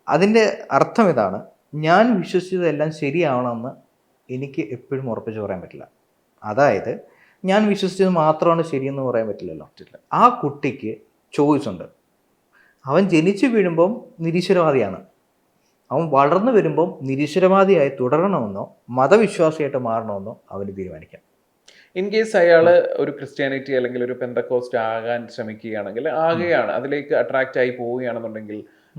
അതിൻ്റെ അർത്ഥം ഇതാണ്, ഞാൻ വിശ്വസിച്ചതെല്ലാം ശരിയാവണമെന്ന് എനിക്ക് എപ്പോഴും ഉറപ്പിച്ച് പറയാൻ പറ്റില്ല. അതായത് ഞാൻ വിശ്വസിച്ചത് മാത്രമാണ് ശരിയെന്ന് പറയാൻ പറ്റില്ലല്ലോ. ആ കുട്ടിക്ക് ചോയ്സ് ഉണ്ട്. അവൻ ജനിച്ചു വീഴുമ്പം നിരീശ്വരവാദിയാണ്, അവൻ വളർന്നു വരുമ്പം നിരീശ്വരവാദിയായി തുടരണമെന്നോ മതവിശ്വാസിയായിട്ട് മാറണമെന്നോ അവന് തീരുമാനിക്കാം. ഇൻ കേസ് അയാൾ ഒരു ക്രിസ്ത്യാനിറ്റി അല്ലെങ്കിൽ ഒരു പെന്തക്കോസ്റ്റ് ആകാൻ ശ്രമിക്കുകയാണെങ്കിൽ, ആകെയാണ് അതിലേക്ക് അട്രാക്റ്റ് ആയി പോവുകയാണെന്നുണ്ടെങ്കിൽ,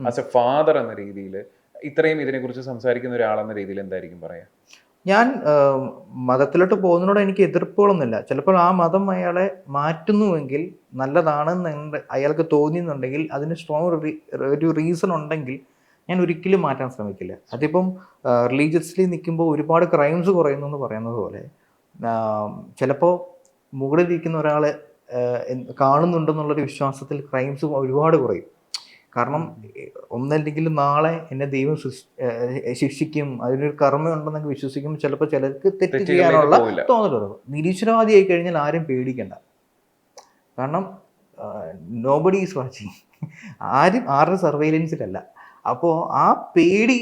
ആസ് എ ഫാദർ എന്ന രീതിയിൽ ഇത്രയും ഇതിനെക്കുറിച്ച് സംസാരിക്കുന്ന ഒരാളെന്ന രീതിയിൽ എന്തായിരിക്കും പറയാ? ഞാൻ മതത്തിലോട്ട് പോകുന്നതിനോട് എനിക്ക് എതിർപ്പുകളൊന്നുമില്ല. ചിലപ്പോൾ ആ മതം അയാളെ മാറ്റുന്നുവെങ്കിൽ, നല്ലതാണെന്ന് അയാൾക്ക് തോന്നിയെന്നുണ്ടെങ്കിൽ, അതിന് സ്ട്രോങ് ഒരു റീസൺ ഉണ്ടെങ്കിൽ ഞാൻ ഒരിക്കലും മാറ്റാൻ ശ്രമിക്കില്ല. അതിപ്പം റിലീജിയസ്ലി നിൽക്കുമ്പോൾ ഒരുപാട് ക്രൈംസ് കുറയുന്നു എന്ന് പറയുന്നത് പോലെ, ചിലപ്പോൾ മുകളിലിരിക്കുന്ന ഒരാൾ കാണുന്നുണ്ടെന്നുള്ളൊരു വിശ്വാസത്തിൽ ക്രൈംസ് ഒരുപാട് കുറയും. കാരണം ഒന്നല്ലെങ്കിലും നാളെ എന്നെ ദൈവം ശിക്ഷിക്കും, അതിനൊരു കർമ്മയുണ്ടെന്നൊക്കെ വിശ്വസിക്കുമ്പോൾ ചിലപ്പോൾ ചിലർക്ക് തെറ്റ് ചെയ്യാനുള്ള തോന്നൽ വരും. നിരീശ്വരവാദിയായി കഴിഞ്ഞാൽ ആരും പേടിക്കണ്ട. കാരണം നോബഡി ഈസ് വാച്ചിങ്, ആരും ആരുടെ സർവൈലൻസിലല്ല. അപ്പോൾ ആ പേടി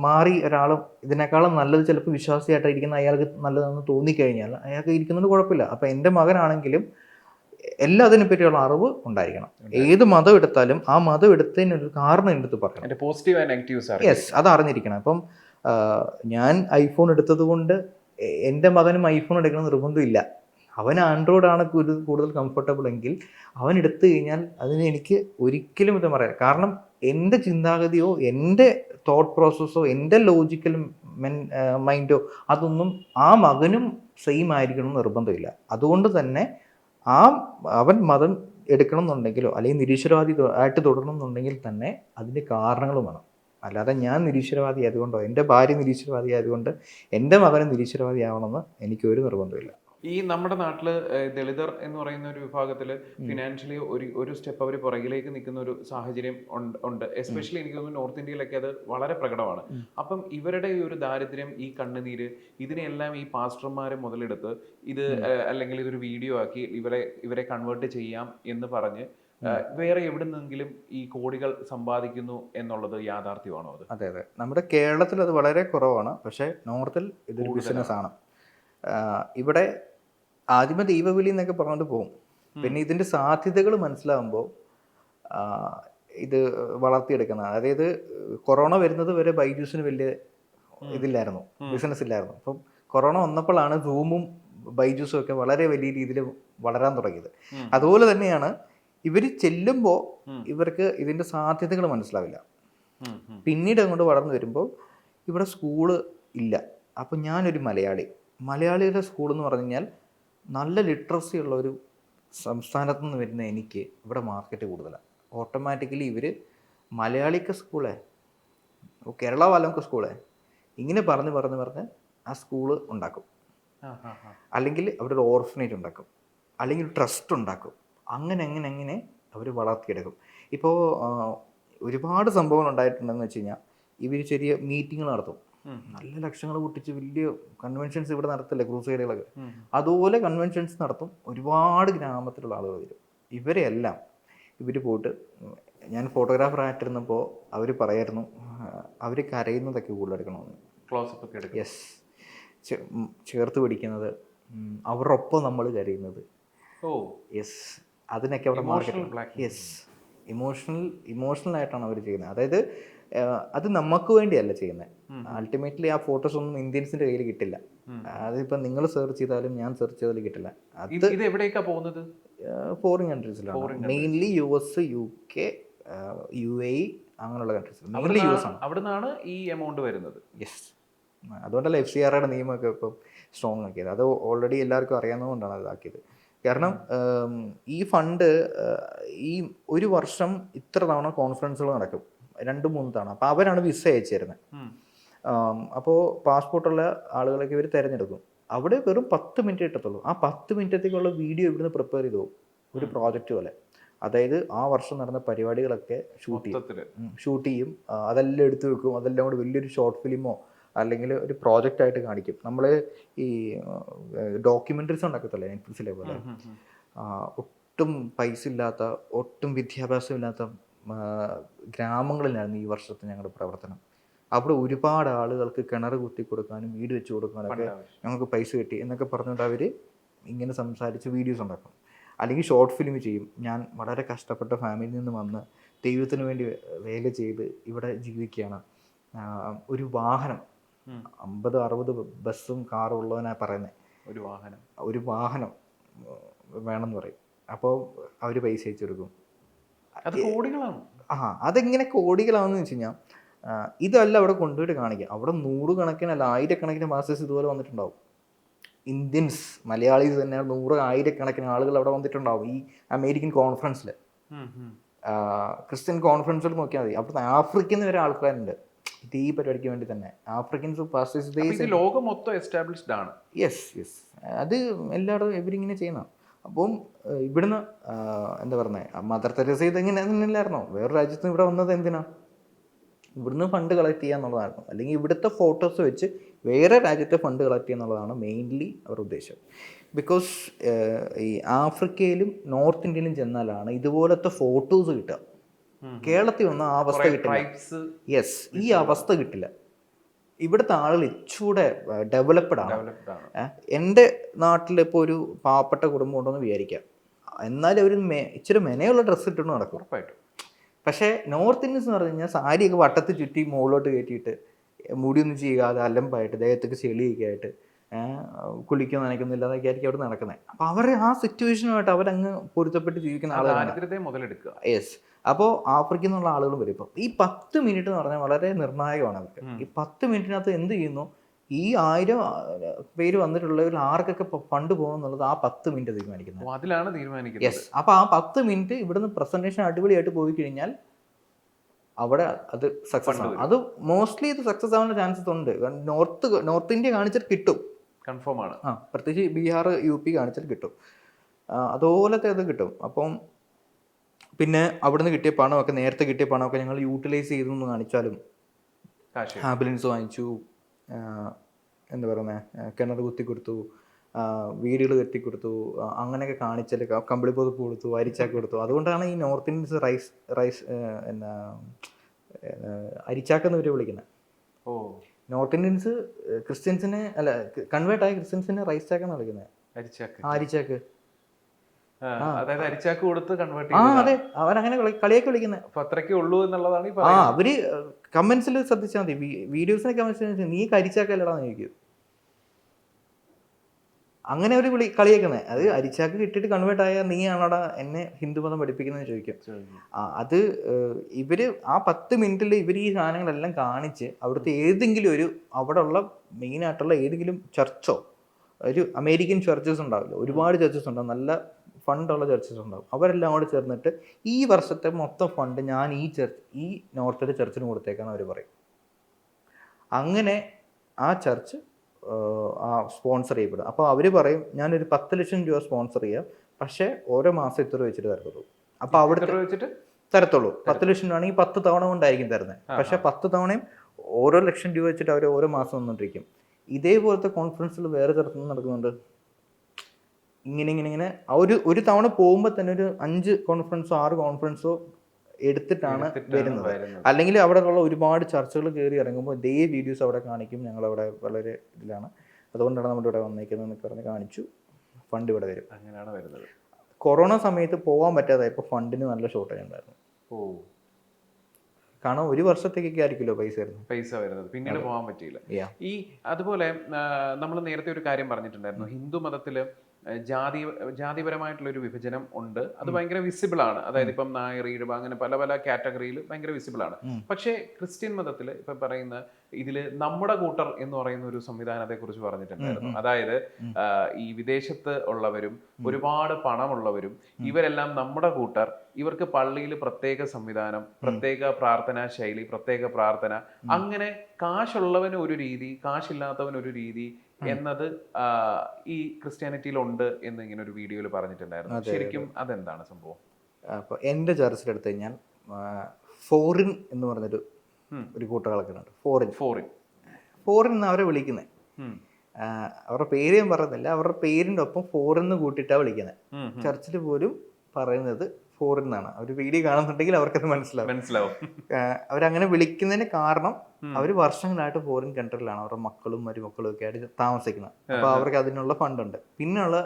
മാറി ഒരാളും ഇതിനേക്കാളും നല്ലത് ചിലപ്പോൾ വിശ്വാസിയായിട്ടിരിക്കുന്ന അയാൾക്ക് നല്ലതെന്ന് തോന്നിക്കഴിഞ്ഞാൽ അയാൾക്ക് ഇരിക്കുന്നത് കുഴപ്പമില്ല. അപ്പോൾ എൻ്റെ മകനാണെങ്കിലും എല്ലാത്തിനെ പറ്റിയുള്ള അറിവ് ഉണ്ടായിരിക്കണം. ഏത് മതം എടുത്താലും ആ മതം എടുത്തതിനൊരു കാരണം എൻ്റെ അടുത്ത് പറയണം. യെസ്, അത് അറിഞ്ഞിരിക്കണം. അപ്പം ഞാൻ ഐഫോൺ എടുത്തത് കൊണ്ട് എൻ്റെ മകനും ഐഫോൺ എടുക്കണം നിർബന്ധമില്ല. അവൻ ആൻഡ്രോയിഡ് ആണ് കൂടുതൽ കംഫർട്ടബിൾ എങ്കിൽ അവൻ എടുത്തു കഴിഞ്ഞാൽ അതിന് എനിക്ക് ഒരിക്കലും ഇത് പറയാം. കാരണം എൻ്റെ ചിന്താഗതിയോ എൻ്റെ തോട്ട് പ്രോസസ്സോ എൻ്റെ ലോജിക്കൽ മൈൻഡോ അതൊന്നും ആ മകനും സെയിം ആയിരിക്കണം എന്ന് നിർബന്ധമില്ല. അതുകൊണ്ട് തന്നെ അവൻ മതം എടുക്കണം എന്നുണ്ടെങ്കിലോ അല്ലെങ്കിൽ നിരീശ്വരവാദി ആയിട്ട് തുടരണം എന്നുണ്ടെങ്കിൽ തന്നെ അതിൻ്റെ കാരണങ്ങളും വേണം. അല്ലാതെ ഞാൻ നിരീശ്വരവാദി ആയതുകൊണ്ടോ എൻ്റെ ഭാര്യ നിരീശ്വരവാദി ആയതുകൊണ്ട് എൻ്റെ മകനും നിരീശ്വരവാദി ആവണമെന്ന് എനിക്കൊരു നിർബന്ധമില്ല. ഈ നമ്മുടെ നാട്ടിൽ ദളിതർ എന്ന് പറയുന്ന ഒരു വിഭാഗത്തിൽ ഫിനാൻഷ്യലി ഒരു സ്റ്റെപ്പ് അവർ പുറകിലേക്ക് നിൽക്കുന്ന ഒരു സാഹചര്യം ഉണ്ട്. എസ്പെഷ്യലി എനിക്ക് തോന്നുന്നു നോർത്ത് ഇന്ത്യയിലൊക്കെ അത് വളരെ പ്രകടമാണ്. അപ്പം ഇവരുടെ ഈ ഒരു ദാരിദ്ര്യം, ഈ കണ്ണുനീര്, ഇതിനെല്ലാം ഈ പാസ്റ്റർമാരെ മുതലെടുത്ത് ഇത് അല്ലെങ്കിൽ ഇതൊരു വീഡിയോ ആക്കി ഇവരെ കൺവേർട്ട് ചെയ്യാം എന്ന് പറഞ്ഞ് വേറെ എവിടെ നിന്നെങ്കിലും ഈ കോടികൾ സമ്പാദിക്കുന്നു എന്നുള്ളത് യാഥാർത്ഥ്യമാണോ? അത് അതെ, നമ്മുടെ കേരളത്തിൽ അത് വളരെ കുറവാണ്. പക്ഷേ നോർത്തിൽ ഇതൊരു ബിസിനസ് ആണ്. ഇവിടെ ആദ്യമേ ദൈവവിളി എന്നൊക്കെ പറഞ്ഞിട്ട് പോകും. പിന്നെ ഇതിൻ്റെ സാധ്യതകൾ മനസ്സിലാകുമ്പോൾ ഇത് വളർത്തിയെടുക്കുന്ന, അതായത് കൊറോണ വരുന്നത് വരെ ബൈജൂസിന് വലിയ ഇതില്ലായിരുന്നു, ബിസിനസ് ഇല്ലായിരുന്നു. അപ്പം കൊറോണ വന്നപ്പോഴാണ് സൂമും ബൈജൂസും ഒക്കെ വളരെ വലിയ രീതിയിൽ വളരാൻ തുടങ്ങിയത്. അതുപോലെ തന്നെയാണ് ഇവർ ചെല്ലുമ്പോൾ ഇവർക്ക് ഇതിൻ്റെ സാധ്യതകൾ മനസ്സിലാവില്ല. പിന്നീട് അങ്ങോട്ട് വളർന്നു വരുമ്പോൾ ഇവിടെ സ്കൂള് ഇല്ല. അപ്പം ഞാനൊരു മലയാളിയുടെ സ്കൂൾ എന്ന് പറഞ്ഞു കഴിഞ്ഞാൽ നല്ല ലിറ്ററസി ഉള്ള ഒരു സംസ്ഥാനത്തു നിന്ന് വരുന്ന എനിക്ക് ഇവിടെ മാർക്കറ്റ് കൂടുതലാണ്. ഓട്ടോമാറ്റിക്കലി ഇവർ മലയാളിക്ക് സ്കൂളേ, കേരള വാലംക്ക് സ്കൂളേ, ഇങ്ങനെ പറഞ്ഞ് ആ സ്കൂള് ഉണ്ടാക്കും. അല്ലെങ്കിൽ അവരൊരു ഓർഫനേജ് ഉണ്ടാക്കും, അല്ലെങ്കിൽ ഒരു ട്രസ്റ്റ് ഉണ്ടാക്കും. അങ്ങനെ അവർ വളർത്തിയെടുക്കും. ഇപ്പോൾ ഒരുപാട് സംഭവങ്ങൾ ഉണ്ടായിട്ടുണ്ടെന്ന് വെച്ച് കഴിഞ്ഞാൽ ഇവർ ചെറിയ മീറ്റിങ്ങൾ നടത്തും. നല്ല ലക്ഷങ്ങൾ പൊട്ടിച്ച് വലിയ കൺവെൻഷൻസ് ഇവിടെ നടത്തില്ലേ, ക്രൂസൈഡുകളൊക്കെ. അതുപോലെ കൺവെൻഷൻസ് നടത്തും. ഒരുപാട് ഗ്രാമത്തിലുള്ള ആളുകൾ വരും. ഇവരെല്ലാം ഇവർ പോയിട്ട്, ഞാൻ ഫോട്ടോഗ്രാഫറായിട്ടിരുന്നപ്പോൾ അവർ പറയായിരുന്നു അവർ കരയുന്നതൊക്കെ കൂടുതലെടുക്കണമെന്ന്. ക്ലോസപ്പ് ഒക്കെ എടുക്കും. യെസ്, ചേർത്ത് പിടിക്കുന്നത്, അവരുടെ ഒപ്പം നമ്മൾ കരയുന്നത്. യെസ്, അതിനൊക്കെ അവിടെ മാർക്കറ്റ്. യെസ്, ഇമോഷണൽ ആയിട്ടാണ് അവർ ചെയ്യുന്നത്. അതായത് അത് നമുക്ക് വേണ്ടിയല്ല ചെയ്യുന്നത്. അൾട്ടിമേറ്റ്ലി ആ ഫോട്ടോസ് ഒന്നും ഇന്ത്യൻസിന്റെ കയ്യിൽ കിട്ടില്ല. അതിപ്പോൾ നിങ്ങൾ സെർച്ച് ചെയ്താലും ഞാൻ സെർച്ച് ചെയ്താലും കിട്ടില്ല. ഇത് എവിടേക്കാ പോകുന്നത്? ഫോറിൻ കൺട്രീസിലാണ്, മെയിൻലി US, UK, UAE അങ്ങനെയുള്ള കൺട്രീസിൽ. മെയിൻലി US ആണ്. അവിടെ നിന്നാണ് ഈ എമൗണ്ട് വരുന്നത്. യെസ്, അതുകൊണ്ടല്ല FCRAയുടെ നിയമമൊക്കെ ഇപ്പം സ്ട്രോങ് ആക്കിയത്. അത് ഓൾറെഡി എല്ലാവർക്കും അറിയാവുന്നതുകൊണ്ടാണ് അതാക്കിയത്. കാരണം ഈ ഫണ്ട് ഈ ഒരു വർഷം ഇത്ര തവണ കോൺഫറൻസുകൾ നടക്കും, 2-3 തവണ. അപ്പോൾ അവരാണ് വിസ അയച്ചു തരുന്നത്. അപ്പോൾ പാസ്പോർട്ടുള്ള ആളുകളൊക്കെ ഇവർ തിരഞ്ഞെടുക്കും. അവിടെ വെറും 10 മിനിറ്റ് കിട്ടത്തുള്ളൂ. ആ 10 മിനിറ്റത്തേക്കുള്ള വീഡിയോ ഇവിടുന്ന് പ്രിപ്പയർ ചെയ്തു പോകും, ഒരു പ്രോജക്റ്റ് പോലെ. അതായത് ആ വർഷം നടന്ന പരിപാടികളൊക്കെ ഷൂട്ട് ചെയ്യും. അതെല്ലാം എടുത്തു വെക്കും. അതെല്ലാം കൂടെ വലിയൊരു ഷോർട്ട് ഫിലിമോ അല്ലെങ്കിൽ ഒരു പ്രോജക്റ്റായിട്ട് കാണിക്കും. നമ്മൾ ഈ ഡോക്യുമെൻ്ററീസ് ഉണ്ടാക്കത്തില്ലേ നെറ്റ്ഫ്ലിക്സിലെ പോലെ, ഒട്ടും പൈസ ഇല്ലാത്ത, ഒട്ടും വിദ്യാഭ്യാസം ഇല്ലാത്ത ഗ്രാമങ്ങളിലായിരുന്നു ഈ വർഷത്തെ ഞങ്ങളുടെ പ്രവർത്തനം. അവിടെ ഒരുപാട് ആളുകൾക്ക് കിണർ കുത്തി കൊടുക്കാനും വീട് വെച്ച് കൊടുക്കാനൊക്കെ ഞങ്ങൾക്ക് പൈസ കിട്ടി എന്നൊക്കെ പറഞ്ഞുകൊണ്ട് അവർ ഇങ്ങനെ സംസാരിച്ച് വീഡിയോസ് ഉണ്ടാക്കും. അല്ലെങ്കിൽ ഷോർട്ട് ഫിലിം ചെയ്യും. ഞാൻ വളരെ കഷ്ടപ്പെട്ട ഫാമിലിയിൽ നിന്ന് വന്ന് ദൈവത്തിന് വേണ്ടി വേല ചെയ്ത് ഇവിടെ ജീവിക്കുകയാണ്. ഒരു വാഹനം 50-60 ബസ്സും കാറും ഉള്ളവനാണ് പറയുന്നത്. ഒരു വാഹനം വേണമെന്ന് പറയും. അപ്പോൾ അവർ പൈസ അയച്ചു കൊടുക്കും. അത് കോടികളാണ്. അതെങ്ങനെ കോടികളാണെന്ന് വെച്ച് കഴിഞ്ഞാൽ ഇതല്ല അവിടെ കൊണ്ടുപോയിട്ട് കാണിക്കുക. അവിടെ 100 കണക്കിന് അല്ല 1000 മാസ്റ്റേഴ്സ് ഇതുപോലെ വന്നിട്ടുണ്ടാവും. ഇന്ത്യൻസ്, മലയാളീസ് തന്നെ 100-1000 ആളുകൾ അവിടെ വന്നിട്ടുണ്ടാവും ഈ അമേരിക്കൻ കോൺഫറൻസിൽ. ക്രിസ്ത്യൻ കോൺഫറൻസിൽ നോക്കിയാൽ മതി, അവിടുത്തെ ആഫ്രിക്കയിൽ നിന്ന് വരെ ആൾക്കാരുണ്ട് ഈ പരിപാടിക്ക് വേണ്ടി തന്നെ. ആഫ്രിക്കൻസ് പാസ്റ്റേഴ്സ് ലോകം മൊത്തം എസ്റ്റാബ്ലിഷ്ഡ് ആണ്. യെസ്, അത് എല്ലായിടത്തും ഇവരിങ്ങനെ ചെയ്യുന്ന. അപ്പം ഇവിടുന്ന് എന്താ പറയുന്നത്, മദർ തെരേസ ഇതെങ്ങനെയല്ലായിരുന്നോ വേറെ രാജ്യത്ത് ഇവിടെ വന്നത് എന്തിനാ? ഇവിടുന്ന് ഫണ്ട് കളക്ട് ചെയ്യുക എന്നുള്ളതായിരുന്നു. അല്ലെങ്കിൽ ഇവിടുത്തെ ഫോട്ടോസ് വെച്ച് വേറെ രാജ്യത്തെ ഫണ്ട് കളക്ട് ചെയ്യുക എന്നുള്ളതാണ് മെയിൻലി അവരുടെ ഉദ്ദേശം. ബിക്കോസ് ഈ ആഫ്രിക്കയിലും നോർത്ത് ഇന്ത്യയിലും ചെന്നാലാണ് ഇതുപോലത്തെ ഫോട്ടോസ് കിട്ടുക. കേരളത്തിൽ ഒന്നും ആ അവസ്ഥ കിട്ടില്ല. യെസ്, ഈ അവസ്ഥ കിട്ടില്ല. ഇവിടുത്തെ ആളുകൾ ഇച്ചൂടെ ഡെവലപ്ഡ് ആണ്. എൻ്റെ നാട്ടിൽ ഇപ്പോൾ ഒരു പാവപ്പെട്ട കുടുംബം ഉണ്ടെന്ന് വിചാരിക്കാം, എന്നാലും അവർ ഇച്ചിരി മെനയുള്ള ഡ്രസ്സ് ഇട്ടുകൊണ്ട് നടക്കും ഉറപ്പായിട്ടും. പക്ഷേ നോർത്ത് ഇന്ത്യൻസ് എന്ന് പറഞ്ഞു കഴിഞ്ഞാൽ സാരിയൊക്കെ വട്ടത്ത് ചുറ്റി മുകളിലോട്ട് കയറ്റിയിട്ട് മുടിയൊന്നും ചെയ്യാതെ അലമ്പായിട്ട് ദേഹത്തൊക്കെ ചെളിയൊക്കെ ആയിട്ട് കുളിക്കൊന്നും നനയ്ക്കൊന്നുമില്ല എന്നൊക്കെ ആയിരിക്കും അവിടെ നടക്കുന്നത്. അപ്പോൾ അവർ ആ സിറ്റുവേഷനുമായിട്ട് അവരങ്ങ് പൊരുത്തപ്പെട്ട് ജീവിക്കുന്ന ആളുകളാണ്. യെസ്, അപ്പോൾ ആഫ്രിക്കയിൽ നിന്നുള്ള ആളുകളും വരും. ഇപ്പം ഈ 10 മിനിറ്റ് എന്ന് പറഞ്ഞാൽ വളരെ നിർണായകമാണ് അവർക്ക്. ഈ 10 മിനിറ്റിനകത്ത് എന്ത് ചെയ്യുന്നു, ഈ 1000 പേര് വന്നിട്ടുള്ളവർ ആർക്കൊക്കെ ഫണ്ട് പോകുമെന്നുള്ളത് ആ 10 മിനിറ്റ് തീരുമാനിക്കുന്നത്. യെസ്, അപ്പോൾ ആ 10 മിനിറ്റ് ഇവിടുന്ന് പ്രസന്റേഷൻ അടിപൊളിയായിട്ട് പോയി കഴിഞ്ഞാൽ അവിടെ അത് സക്സസ് ആണ്. അത് മോസ്റ്റ്ലി ഇത് സക്സസ് ആവാനുള്ള ചാൻസസ് ഉണ്ട്. നോർത്ത് ഇന്ത്യ കാണിച്ചാൽ കിട്ടും, കൺഫേം ആണ്. പ്രത്യേകിച്ച് ബീഹാർ UP കാണിച്ചാൽ കിട്ടും, അതുപോലത്തെ അത് കിട്ടും. അപ്പം പിന്നെ അവിടുന്ന് കിട്ടിയ പണമൊക്കെ, നേരത്തെ കിട്ടിയ പണമൊക്കെ ഞങ്ങൾ യൂട്ടിലൈസ് ചെയ്തെന്ന് കാണിച്ചാലും, ആംബുലൻസ് വാങ്ങിച്ചു, എന്താ പറയുന്നത്, കിണർ കുത്തി കൊടുത്തു, വീടുകൾ കെട്ടിക്കൊടുത്തു, അങ്ങനെയൊക്കെ കാണിച്ചാൽ കമ്പിളി പുതപ്പ് കൊടുത്തു, അരിച്ചാക്ക് കൊടുത്തു. അതുകൊണ്ടാണ് ഈ നോർത്ത് ഇന്ത്യൻസ് റൈസ് എന്നാ അരിച്ചാക്കെന്ന് ഇവർ വിളിക്കുന്നത്. നോർത്ത് ഇന്ത്യൻസ് ക്രിസ്ത്യൻസിനെ അല്ല, കൺവേർട്ടായ ക്രിസ്ത്യൻസിനെ റൈസ് ചാക്കെന്നാണ് വിളിക്കുന്നത്. അരിച്ചാക്ക്. അതെ, അവരങ്ങനെ കളിയൊക്കെ വിളിക്കുന്നത്. അത്രയ്ക്കേ ഉള്ളൂ എന്നുള്ളതാണ്. അവര് കമന്റ്സിൽ ശ്രദ്ധിച്ചാൽ മതി, വീഡിയോസിനെ കമന്റ്സ് നീ കരിച്ചാക്കല്ലടാന്ന് ചോദിക്കും. അങ്ങനെ ഒരു കളിയേക്കുന്നത്. അത് അരിച്ചാക്ക് കിട്ടിയിട്ട് കൺവേർട്ട് ആയ നീ ആണോടാ എന്നെ ഹിന്ദുമതം പഠിപ്പിക്കുന്നത് ചോദിക്കും. അത് ഇവര് ആ 10 മിനിറ്റിൽ ഇവർ ഈ സാധനങ്ങളെല്ലാം കാണിച്ച് അവിടുത്തെ ഏതെങ്കിലും ഒരു അവിടെ ഉള്ള മെയിൻ ആയിട്ടുള്ള ഏതെങ്കിലും ചർച്ചോ, ഒരു അമേരിക്കൻ ചർച്ചസ് ഉണ്ടാവില്ല, ഒരുപാട് ചർച്ചസ് ഉണ്ടാവും, നല്ല ഫണ്ടുള്ള ചർച്ചസ് ഉണ്ടാവും, അവരെല്ലാം കൂടെ ചേർന്നിട്ട് ഈ വർഷത്തെ മൊത്തം ഫണ്ട് ഞാൻ ഈ നോർത്തിലെ ചർച്ചിന് കൊടുത്തേക്കാന്ന് അവർ പറയും. അങ്ങനെ ആ ചർച്ച് ആ സ്പോൺസർ ചെയ്യപ്പെടും. അപ്പോൾ അവർ പറയും ഞാനൊരു 10 ലക്ഷം രൂപ സ്പോൺസർ ചെയ്യാം, പക്ഷേ ഓരോ മാസം ഇത്ര വെച്ചിട്ട് തരത്തുള്ളൂ. അപ്പോൾ അവിടുത്തെ വെച്ചിട്ട് തരത്തുള്ളൂ. 10 ലക്ഷം രൂപ ആണെങ്കിൽ 10 തവണ കൊണ്ടായിരിക്കും തരുന്നത്. പക്ഷേ 10 തവണയും ഓരോ ലക്ഷം രൂപ വെച്ചിട്ട് അവർ ഓരോ മാസം വന്നുകൊണ്ടിരിക്കും. ഇതേപോലത്തെ കോൺഫറൻസിൽ വേറെ തരത്തിൽ നടക്കുന്നുണ്ട്. ഇങ്ങനെ ഒരു തവണ പോകുമ്പോൾ തന്നെ ഒരു 5 കോൺഫറൻസോ 6 കോൺഫറൻസോ എടുത്തിട്ടാണ് വരുന്നത്. അല്ലെങ്കിൽ അവിടെ ഉള്ള ഒരുപാട് ചർച്ചകൾ കയറി ഇറങ്ങുമ്പോൾ ഇതേ വീഡിയോസ് അവിടെ കാണിക്കും, ഞങ്ങളവിടെ വളരെ ഇതിലാണ്, അതുകൊണ്ടാണ് നമ്മുടെ ഇവിടെ വന്നേക്കുന്നത് എന്നൊക്കെ പറഞ്ഞ് കാണിച്ചു, ഫണ്ട് ഇവിടെ വരും. അങ്ങനെയാണ് വരുന്നത്. കൊറോണ സമയത്ത് പോകാൻ പറ്റാതായപ്പോൾ ഫണ്ടിന് നല്ല ഷോർട്ടേജ് ഉണ്ടായിരുന്നു. കാരണം ഒരു വർഷത്തേക്കൊക്കെ ആയിരിക്കുമല്ലോ പൈസ വരുന്നത്, പിന്നീട് പോകാൻ പറ്റിയില്ല. ഈ അതുപോലെ നമ്മൾ നേരത്തെ ഒരു കാര്യം പറഞ്ഞിട്ടുണ്ടായിരുന്നു, ഹിന്ദു മതത്തില് ജാതിപരമായിട്ടുള്ള ഒരു വിഭജനം ഉണ്ട്. അത് ഭയങ്കര വിസിബിൾ ആണ്. അതായത് ഇപ്പം നായർ, ഈഴവ, അങ്ങനെ പല പല കാറ്റഗറിയിൽ ഭയങ്കര വിസിബിൾ ആണ്. പക്ഷേ ക്രിസ്ത്യൻ മതത്തിൽ ഇപ്പൊ പറയുന്ന ഇതില് നമ്മുടെ കൂട്ടർ എന്ന് പറയുന്ന ഒരു സംവിധാനത്തെ കുറിച്ച് പറഞ്ഞിട്ടുണ്ടായിരുന്നു. അതായത് ഈ വിദേശത്ത് ഉള്ളവരും ഒരുപാട് പണമുള്ളവരും ഇവരെല്ലാം നമ്മുടെ കൂട്ടർ, ഇവർക്ക് പള്ളിയിൽ പ്രത്യേക സംവിധാനം, പ്രത്യേക പ്രാർത്ഥനാ ശൈലി, പ്രത്യേക പ്രാർത്ഥന, അങ്ങനെ കാശുള്ളവന് ഒരു രീതി, കാശില്ലാത്തവൻ ഒരു രീതി എന്നത് ഈ ക്രിസ്ത്യാനിറ്റിയിൽ ഉണ്ട് എന്ന് ഇങ്ങനെ ഒരു വീഡിയോയിൽ പറഞ്ഞിട്ടുണ്ടായിരുന്നു. ശരിക്കും അതെന്താണ് സംഭവം? അപ്പോൾ എൻ്റെ ചർച്ചിൽ എടുത്തു കഴിഞ്ഞാൽ ഫോറിൻ എന്ന് പറഞ്ഞൊരു കൂട്ടം കളക്കുന്നുണ്ട്. ഫോറിൻ എന്ന് അവരെ വിളിക്കുന്നത്. അവരുടെ പേര് ഞാൻ പറയുന്നില്ല, അവരുടെ പേരിൻ്റെ ഒപ്പം ഫോറിൻ എന്ന് കൂട്ടിയിട്ടാണ് വിളിക്കുന്നത്. ചർച്ചിൽ പോലും പറയുന്നത് ഫോറിൻ എന്നാണ്. അവർ വീഡിയോ കാണുന്നുണ്ടെങ്കിൽ അവർക്കത് മനസ്സിലാവും. അവരങ്ങനെ വിളിക്കുന്നതിന് കാരണം അവർ വർഷങ്ങളായിട്ട് ഫോറിൻ കൺട്രിയിലാണ് അവരുടെ മക്കളും മരുമക്കളും ഒക്കെ ആയിട്ട് താമസിക്കുന്നത്. അപ്പോൾ അവർക്ക് അതിനുള്ള ഫണ്ടുണ്ട്. പിന്നെയുള്ള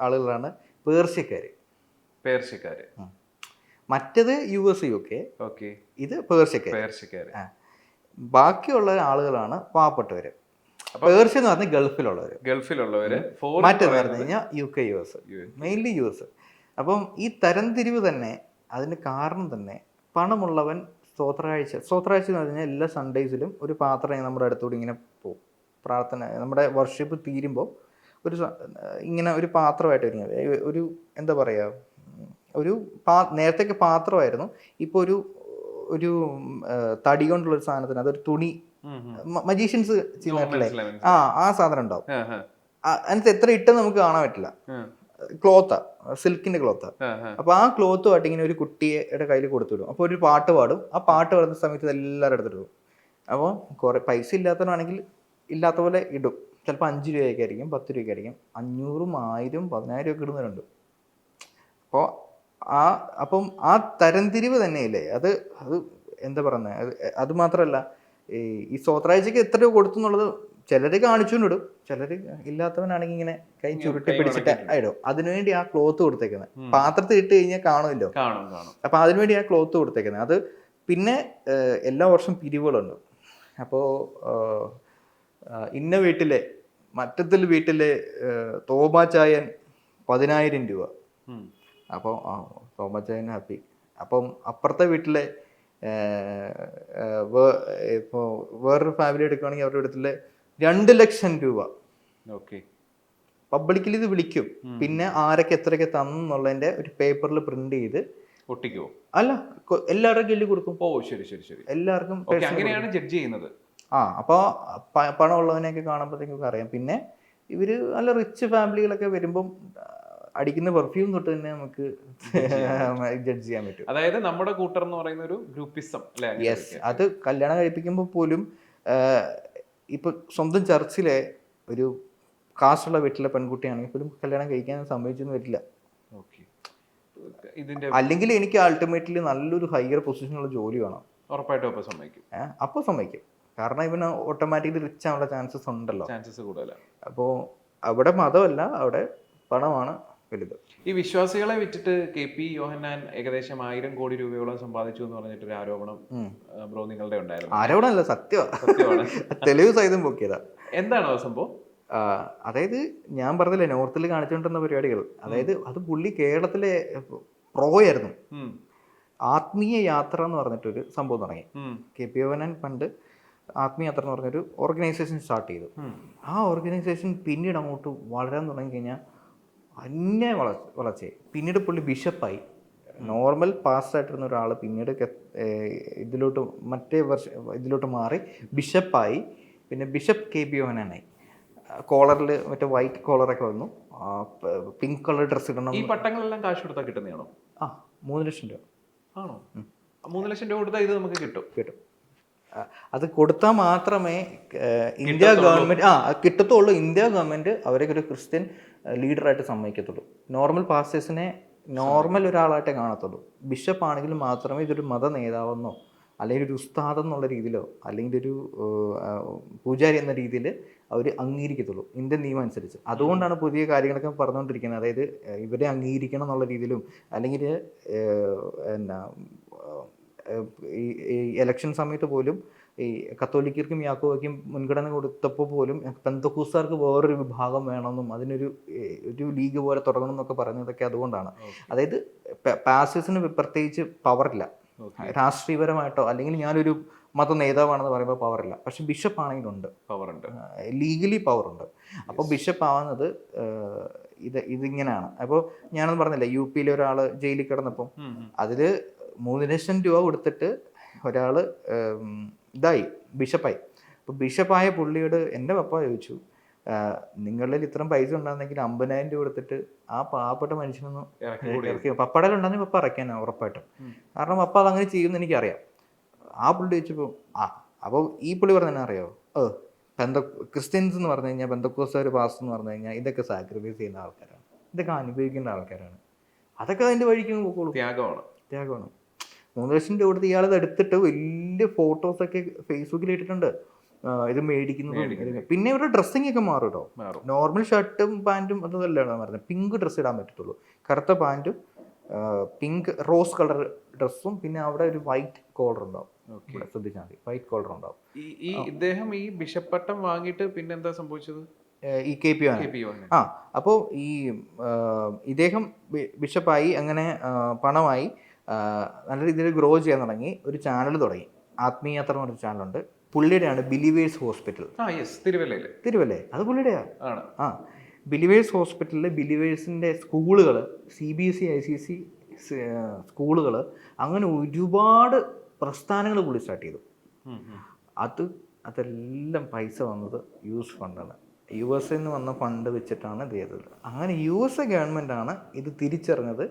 ആളുകളാണ് പേർഷ്യക്കാര്. മറ്റത് US UK, ഇത് പേർഷ്യക്കാര്. ബാക്കിയുള്ള ആളുകളാണ് പാവപ്പെട്ടവര്. പേർഷ്യ എന്ന് പറഞ്ഞാൽ ഗൾഫിലുള്ളവര്. മറ്റേന്ന് പറഞ്ഞു കഴിഞ്ഞാൽ UK US, മെയിൻലി US. അപ്പം ഈ തരംതിരിവ് തന്നെ അതിന് കാരണം തന്നെ പണമുള്ളവൻ സ്തോത്രാഴ്ച എന്ന് പറഞ്ഞാൽ എല്ലാ സൺഡേസിലും ഒരു പാത്രം നമ്മുടെ അടുത്തോടെ ഇങ്ങനെ പോകും. പ്രാർത്ഥന നമ്മുടെ വർഷിപ്പ് തീരുമ്പോൾ ഇങ്ങനെ ഒരു പാത്രമായിട്ട് വരുന്നത്, ഒരു എന്താ പറയുക, നേരത്തേക്ക് പാത്രമായിരുന്നു, ഇപ്പോൾ ഒരു തടി കൊണ്ടുള്ളൊരു സാധനത്തിന് അതൊരു തുണി, മജീഷ്യൻസ് ചെയ്യുന്നില്ലേ, ആ സാധനം ഉണ്ടാവും. അതിനകത്ത് എത്ര ഇട്ടെന്ന് നമുക്ക് കാണാൻ പറ്റില്ല. ക്ലോത്താ, സിൽക്കിന്റെ ക്ലോത്താ. അപ്പൊ ആ ക്ലോത്തുമായിട്ട് ഇങ്ങനെ ഒരു കുട്ടിയുടെ കയ്യിൽ കൊടുത്തുവിടും. അപ്പോൾ ഒരു പാട്ട് പാടും. ആ പാട്ട് പാടുന്ന സമയത്ത് എല്ലാവരും എടുത്തിടും. അപ്പോൾ കുറെ പൈസ ഇല്ലാത്തവനാണെങ്കിൽ ഇല്ലാത്ത പോലെ ഇടും. ചിലപ്പോൾ 5 രൂപയൊക്കെ ആയിരിക്കും, 10 രൂപയൊക്കെ ആയിരിക്കും, 500, 1000, 10,000 ഒക്കെ ഇടുന്നവരുണ്ട്. അപ്പം ആ തരംതിരിവ് തന്നെയില്ലേ, അത് എന്താ പറയുന്നത്, അത് മാത്രമല്ല ഈ സ്തോത്രാഴ്ചക്ക് എത്ര രൂപ കൊടുത്തു എന്നുള്ളത് ചിലര് കാണിച്ചുകൊണ്ടിടും, ചിലര് ഇല്ലാത്തവനാണെങ്കിൽ ഇങ്ങനെ കൈ ചുരുട്ടി പിടിച്ചിട്ട് ഇടും. അതിനുവേണ്ടി ആ ക്ലോത്ത് കൊടുത്തേക്കുന്നത്. പാത്രത്തിൽ ഇട്ട് കഴിഞ്ഞാൽ കാണുമല്ലോ, അപ്പൊ അതിനുവേണ്ടി ആ ക്ലോത്ത് കൊടുത്തേക്കുന്നത്. അത് പിന്നെ എല്ലാ വർഷം പിരിവുകളുണ്ട്. അപ്പോൾ ഇന്ന വീട്ടിലെ മറ്റത്തിൽ വീട്ടിലെ തോമാച്ചായൻ 10,000 രൂപ. അപ്പോൾ തോമാച്ചായൻ ഹാപ്പി. അപ്പം അപ്പുറത്തെ വീട്ടിലെ ഇപ്പോൾ വേറൊരു ഫാമിലി എടുക്കുകയാണെങ്കിൽ അവരുടെ വീട്ടിലെ 2 ലക്ഷം രൂപ. പബ്ലിക്കിൽ ഇത് വിളിക്കും. പിന്നെ ആരൊക്കെ എത്രയൊക്കെ തന്നുള്ളതിന്റെ ഒരു പേപ്പറിൽ പ്രിന്റ് ചെയ്ത് ഒട്ടിക്കുവോ? അല്ല, എല്ലാവരുടെയും കയ്യിൽ കൊടുക്കും. ശരി. എല്ലാവർക്കും അങ്ങനെയാണ് ജഡ്ജ് ചെയ്യുന്നത്. അപ്പോൾ പണം ഉള്ളവനെയൊക്കെ കാണുമ്പോഴത്തേക്കും അറിയാം. പിന്നെ ഇവര് നല്ല റിച്ച് ഫാമിലികളൊക്കെ വരുമ്പം അടിക്കുന്ന പെർഫ്യൂം തൊട്ട് തന്നെ നമുക്ക് ജഡ്ജ് ചെയ്യാൻ പറ്റും. അതായത് നമ്മുടെ കൂട്ടർ എന്ന് പറയുന്ന ഒരു ഗ്രൂപ്പിസം. യെസ്. അത് കല്യാണം കഴിപ്പിക്കുമ്പോൾ പോലും ഇപ്പൊ സ്വന്തം ചർച്ചിലെ ഒരു കാശുള്ള വീട്ടിലെ പെൺകുട്ടിയാണെങ്കിൽ പോലും കല്യാണം കഴിക്കാൻ സമ്മതിച്ചൊന്നും വരില്ല. അല്ലെങ്കിൽ എനിക്ക് അൾട്ടിമേറ്റ്ലി നല്ലൊരു ഹയർ പൊസിഷനുള്ള ജോലി വേണം. ഉറപ്പായിട്ടും അപ്പോൾ സമ്മതിക്കും. കാരണം ഇവന് ഓട്ടോമാറ്റിക്കലി റിച്ച് ആവാനുള്ള ചാൻസസ് ഉണ്ടല്ലോ. ചാൻസസ് കൂടുതലാണ്. അപ്പോൾ അവിടെ മതമല്ല, അവിടെ പണമാണ് വലുത്. ഈ വിശ്വാസികളെ വിറ്റിട്ട് KP യോഹന്നാൻ ഏകദേശം 1000 കോടി രൂപയോളം സമ്പാദിച്ചു എന്ന് പറഞ്ഞിട്ടൊരു ആരോപണം ബ്രോ നിങ്ങളുടെ ഉണ്ടായിരുന്നു. ആരോപണമല്ല, സത്യമാണ്. തെളിവ് സഹിതം പൊക്കിയതാ. എന്താണോ സംഭവം? അതായത് ഞാൻ പറഞ്ഞില്ലേ നോർത്തിൽ കാണിച്ചുകൊണ്ടിരുന്ന പരിപാടികൾ, അതായത് അത് പുള്ളി കേരളത്തിലെ പ്രോ ആയിരുന്നു. ആത്മീയ യാത്ര എന്ന് പറഞ്ഞിട്ടൊരു സംഭവം തുടങ്ങി. KP യോഹന്നാൻ പണ്ട് ആത്മീയ യാത്ര എന്ന് പറഞ്ഞൊരു ഓർഗനൈസേഷൻ സ്റ്റാർട്ട് ചെയ്തു. ആ ഓർഗനൈസേഷൻ പിന്നീട് അങ്ങോട്ട് വളരാൻ തുടങ്ങിക്കഴിഞ്ഞാൽ അന്യായ വളർച്ചയായി. പിന്നീട് പുള്ളി ബിഷപ്പായി. നോർമൽ പാസ്റ്റായിട്ടിരുന്ന ഒരാൾ പിന്നീട് ഇതിലോട്ട് ഇതിലോട്ട് മാറി ബിഷപ്പായി. പിന്നെ ബിഷപ്പ് KP യോഹന്നാനായി. കോളറിൽ മറ്റേ വൈറ്റ് കോളറൊക്കെ വന്നു, പിങ്ക് കളർ ഡ്രസ്സ് ഇടണം. ഈ പട്ടങ്ങളെല്ലാം കാശ് കൊടുത്താൽ കിട്ടുന്നതാണോ? 3 ലക്ഷം രൂപ. ആണോ? 3 ലക്ഷം രൂപ കൊടുത്താൽ ഇത് നമുക്ക് കിട്ടും. അത് കൊടുത്താൽ മാത്രമേ ഇന്ത്യ ഗവൺമെന്റ് കിട്ടത്തുള്ളൂ. ഇന്ത്യ ഗവൺമെന്റ് അവരെ ഒരു ക്രിസ്ത്യൻ ലീഡറായിട്ട് സമ്മതിക്കത്തുള്ളൂ. നോർമൽ പാസ്റ്റേഴ്സിനെ നോർമൽ ഒരാളായിട്ടേ കാണത്തുള്ളൂ. ബിഷപ്പ് ആണെങ്കിൽ മാത്രമേ ഇതൊരു മത നേതാവെന്നോ അല്ലെങ്കിൽ ഒരു ഉസ്താദ് എന്നുള്ള രീതിയിലോ അല്ലെങ്കിൽ ഒരു പൂജാരി എന്ന രീതിയിൽ അവർ അംഗീകരിക്കത്തുള്ളൂ ഇന്ത്യൻ നിയമം അനുസരിച്ച്. അതുകൊണ്ടാണ് പുതിയ കാര്യങ്ങളൊക്കെ പറഞ്ഞുകൊണ്ടിരിക്കുന്നത്. അതായത് ഇവരെ അംഗീകരിക്കണം എന്നുള്ള രീതിയിലും, അല്ലെങ്കിൽ ഈ ഇലക്ഷൻ സമയത്ത് പോലും ഈ കത്തോലിക്കർക്കും യാക്കോബയ്ക്കും മുൻഗണന കൊടുത്തപ്പോൾ പോലും പെന്തക്കോസ്തുകാർക്ക് വേറൊരു വിഭാഗം വേണമെന്നും അതിനൊരു ലീഗ് പോലെ തുടങ്ങണം എന്നൊക്കെ പറഞ്ഞതൊക്കെ അതുകൊണ്ടാണ്. അതായത് പാസ്റ്റേഴ്സിന് പ്രത്യേകിച്ച് പവറില്ല, രാഷ്ട്രീയപരമായിട്ടോ അല്ലെങ്കിൽ ഞാനൊരു മത നേതാവാണെന്ന് പറയുമ്പോൾ പവറില്ല. പക്ഷെ ബിഷപ്പ് ആണെങ്കിലുണ്ട്, പവറുണ്ട്, ലീഗലി പവറുണ്ട്. അപ്പോൾ ബിഷപ്പ് ആവുന്നത് ഇതിങ്ങനെയാണ്. അപ്പോൾ ഞാനൊന്നും പറഞ്ഞില്ല, UP-യിലെ ഒരാൾ ജയിലിൽ കിടന്നപ്പം അതിൽ 3 ലക്ഷം രൂപ കൊടുത്തിട്ട് ഒരാൾ ബിഷപ്പായി. അപ്പോൾ ബിഷപ്പായ പുള്ളിയോട് എൻ്റെ പപ്പ ചോദിച്ചു, നിങ്ങളിൽ ഇത്രയും പൈസ ഉണ്ടാകുന്നെങ്കിൽ 50,000 രൂപ കൊടുത്തിട്ട് ആ പാവപ്പെട്ട മനുഷ്യനൊന്നും ഇറക്കി. പപ്പടയിൽ ഉണ്ടെങ്കിൽ പപ്പ ഇറക്കാനാണ് ഉറപ്പായിട്ടും. കാരണം പപ്പ അതങ്ങനെ ചെയ്യുമെന്ന് എനിക്കറിയാം. ആ പുള്ളി ചോദിച്ചപ്പോൾ അപ്പോൾ ഈ പുള്ളി പറഞ്ഞാൽ അറിയാമോ, ക്രിസ്ത്യൻസ് എന്ന് പറഞ്ഞു കഴിഞ്ഞാൽ പെന്തക്കോസ്തുകാർ പാസ്റ്റർ എന്ന് പറഞ്ഞു കഴിഞ്ഞാൽ ഇതൊക്കെ സാക്രിഫൈസ് ചെയ്യുന്ന ആൾക്കാരാണ്, ഇതൊക്കെ അനുഭവിക്കേണ്ട ആൾക്കാരാണ്, അതൊക്കെ അതിൻ്റെ വഴിക്ക് പോയിക്കോളൂ. ത്യാഗമാണ്. 3 ലക്ഷം രൂപ കൊടുത്ത് ഇയാളത് എടുത്തിട്ട് വലിയ ഫോട്ടോസൊക്കെ ഫേസ്ബുക്കിൽ ഇട്ടിട്ടുണ്ട്, ഇത് മേടിക്കുന്നതും. പിന്നെ ഇവരുടെ ഡ്രസ്സിങ് ഒക്കെ മാറും കേട്ടോ. നോർമൽ ഷർട്ടും പാൻറ്റും അതല്ലാണ് പറഞ്ഞത്, പിങ്ക് ഡ്രസ്സ് ഇടാൻ പറ്റത്തുള്ളൂ. കറുത്ത പാൻറ്റും പിങ്ക് റോസ് കളർ ഡ്രസ്സും പിന്നെ അവിടെ ഒരു വൈറ്റ് കോളർ ഉണ്ടാവും. ശ്രദ്ധിച്ചാൽ മതി, വൈറ്റ് കോളർ ഉണ്ടാവും. ഈ ഇദ്ദേഹം ഈ ബിഷപ്പ് പട്ടം വാങ്ങിയിട്ട് പിന്നെ എന്താ സംഭവിച്ചത്? ഈ KP യോഹന്നാൻ അപ്പോൾ ഈ ഇദ്ദേഹം ബിഷപ്പായി, അങ്ങനെ പണമായി, നല്ല രീതിയിൽ ഗ്രോ ചെയ്യാൻ തുടങ്ങി. ഒരു ചാനൽ തുടങ്ങി, ആത്മീയ യാത്ര എന്ന് പറഞ്ഞൊരു ചാനലുണ്ട്. പുള്ളിയുടെയാണ് ബിലീവേഴ്സ് ഹോസ്പിറ്റൽ. തിരുവല്ലേ, അത് പുള്ളിയുടെയാണ്. ബിലീവേഴ്സ് ഹോസ്പിറ്റലിൽ ബിലീവേഴ്സിൻ്റെ സ്കൂളുകൾ, CBSE ICC സ്കൂളുകൾ, അങ്ങനെ ഒരുപാട് പ്രസ്ഥാനങ്ങൾ പുള്ളി സ്റ്റാർട്ട് ചെയ്തു. അതെല്ലാം പൈസ വന്നത് US ഫണ്ടാണ്. USA വന്ന ഫണ്ട് വെച്ചിട്ടാണ് ഇത് ചെയ്തത്. അങ്ങനെ USA ഗവൺമെൻറ്റാണ് ഇത് തിരിച്ചറിഞ്ഞത്,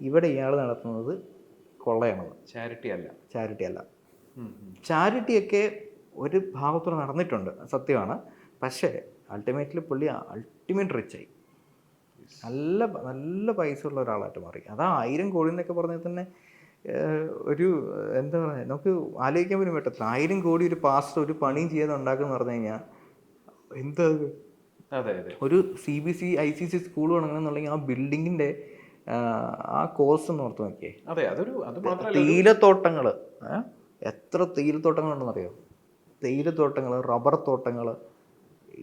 ഇവിടെ ഇയാൾ നടത്തുന്നത് കൊള്ളയാണത്, ചാരിറ്റി അല്ല. ചാരിറ്റിയൊക്കെ ഒരു ഭാഗത്തോടെ നടന്നിട്ടുണ്ട്, സത്യമാണ്. പക്ഷേ അൾട്ടിമേറ്റ്ലി പുള്ളി റിച്ചായി, നല്ല പൈസ ഉള്ള ഒരാളായിട്ട് മാറി. അതാ 1000 കോടി എന്നൊക്കെ പറഞ്ഞാൽ തന്നെ ഒരു എന്താ പറയുക, നമുക്ക് ആലോചിക്കാൻ പോലും പറ്റത്തില്ല. 1000 കോടി ഒരു പാസ്റ്റർ ഒരു പണിയും ചെയ്യാതെ ഉണ്ടാക്കുന്ന പറഞ്ഞു കഴിഞ്ഞാൽ എന്താ. ഒരു CBSE ICC സ്കൂൾ വേണമെന്നുണ്ടെങ്കിൽ ആ ബിൽഡിങ്ങിൻ്റെ ആ കോസ്റ്റ് ഒന്ന് ഓർത്ത് നോക്കിയേ. തേയിലത്തോട്ടങ്ങൾ, എത്ര തേയിലത്തോട്ടങ്ങളുണ്ടെന്നറിയോ? തേയിലത്തോട്ടങ്ങൾ, റബ്ബർ തോട്ടങ്ങൾ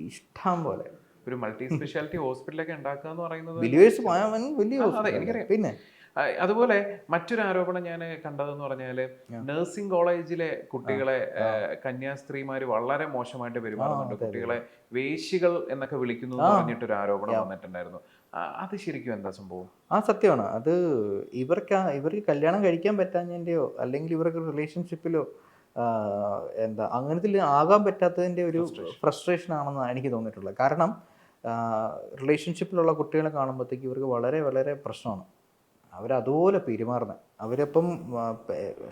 ഇഷ്ടം പോലെ. ഒരു മൾട്ടി സ്പെഷ്യാലിറ്റി ഹോസ്പിറ്റലൊക്കെ ഉണ്ടാക്കുക എന്ന് പറയുന്നത് വലിയ. പിന്നെ അതുപോലെ മറ്റൊരു ആരോപണം ഞാൻ കണ്ടതെന്ന് പറഞ്ഞാല്, നഴ്സിംഗ് കോളേജിലെ കുട്ടികളെ കന്യാസ്ത്രീമാര് വളരെ മോശമായിട്ട് പെരുമാറുന്നുണ്ട്, കുട്ടികളെ വേശ്യകൾ എന്നൊക്കെ വിളിക്കുന്നു എന്ന് പറഞ്ഞിട്ടൊരു ആരോപണം വന്നിട്ടുണ്ടായിരുന്നു. അത് ശരിക്കും എന്താ സംഭവം? സത്യമാണ്. അത് ഇവർക്ക് കല്യാണം കഴിക്കാൻ പറ്റാഞ്ഞതിൻ്റെയോ അല്ലെങ്കിൽ ഇവർക്ക് റിലേഷൻഷിപ്പിലോ അങ്ങനത്തെ ആകാൻ പറ്റാത്തതിൻ്റെ ഒരു ഫ്രസ്ട്രേഷൻ ആണെന്ന് എനിക്ക് തോന്നിയിട്ടുള്ളത്. കാരണം റിലേഷൻഷിപ്പിലുള്ള കുട്ടികളെ കാണുമ്പോഴത്തേക്ക് ഇവർക്ക് വളരെ വളരെ പ്രശ്നമാണ്. അവരതുപോലെ പെരുമാറുന്നത്, അവരപ്പം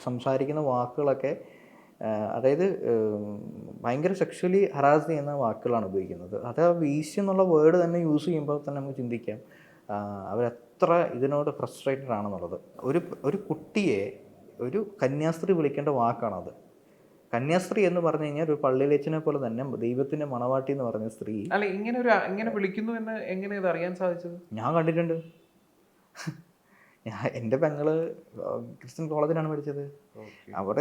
സംസാരിക്കുന്ന വാക്കുകളൊക്കെ, അതായത് ഭയങ്കര സെക്ഷലി ഹറാസ് ചെയ്യുന്ന വാക്കുകളാണ് ഉപയോഗിക്കുന്നത്. അത് വീശി എന്നുള്ള വേർഡ് തന്നെ യൂസ് ചെയ്യുമ്പോൾ തന്നെ നമുക്ക് ചിന്തിക്കാം അവരെത്ര ഇതിനോട് ഫ്രസ്ട്രേറ്റഡ് ആണെന്നുള്ളത്. ഒരു കുട്ടിയെ ഒരു കന്യാസ്ത്രീ വിളിക്കേണ്ട വാക്കാണത്. കന്യാസ്ത്രീ എന്ന് പറഞ്ഞു കഴിഞ്ഞാൽ ഒരു പള്ളിയിലേച്ചനെ പോലെ തന്നെ ദൈവത്തിന്റെ മണവാട്ടി എന്ന് പറഞ്ഞ സ്ത്രീ. അല്ല, ഇങ്ങനെ വിളിക്കുന്നു എന്ന് എങ്ങനെ ഇത് അറിയാൻ സാധിച്ചത്? ഞാൻ കണ്ടിട്ടുണ്ട്. എൻ്റെ പെങ്ങള് ക്രിസ്ത്യൻ കോളേജിലാണ് പഠിച്ചത്. അവർ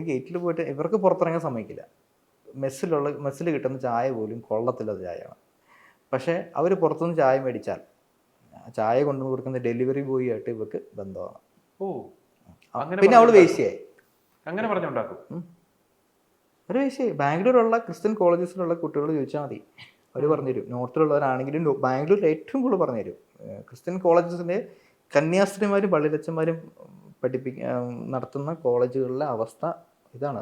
ഗേറ്റിൽ പോയിട്ട് ഇവർക്ക് പുറത്തിറങ്ങാൻ സമ്മതിക്കില്ല. മെസ്സിൽ കിട്ടുന്ന ചായ പോലും കൊള്ളത്തില്ലാത്ത ചായയാണ്. പക്ഷേ അവർ പുറത്തുനിന്ന് ചായ മേടിച്ചാൽ ചായ കൊണ്ടു കൊടുക്കുന്ന ഡെലിവറി ബോയ് ആയിട്ട് ഇവർക്ക് ബന്ധമാണ്. ഓ അങ്ങനെ പിന്നെ അവൾ വേശ്യയായി. അങ്ങനെ പറഞ്ഞുണ്ടാക്കും. ഒരു വേശ്യയായി. ബാംഗ്ലൂരുള്ള ക്രിസ്ത്യൻ കോളേജസിലുള്ള കുട്ടികൾ ചോദിച്ചാൽ മതി, അവർ പറഞ്ഞുതരും. നോർത്തിലുള്ളവരാണെങ്കിലും ബാംഗ്ലൂരിൽ ഏറ്റവും കൂടുതൽ പറഞ്ഞുതരും. ക്രിസ്ത്യൻ കോളേജസിൻ്റെ കന്യാസ്ത്രീമാരും പള്ളിയിലച്ചന്മാരും നടത്തുന്ന കോളേജുകളിലെ അവസ്ഥ ഇതാണ്.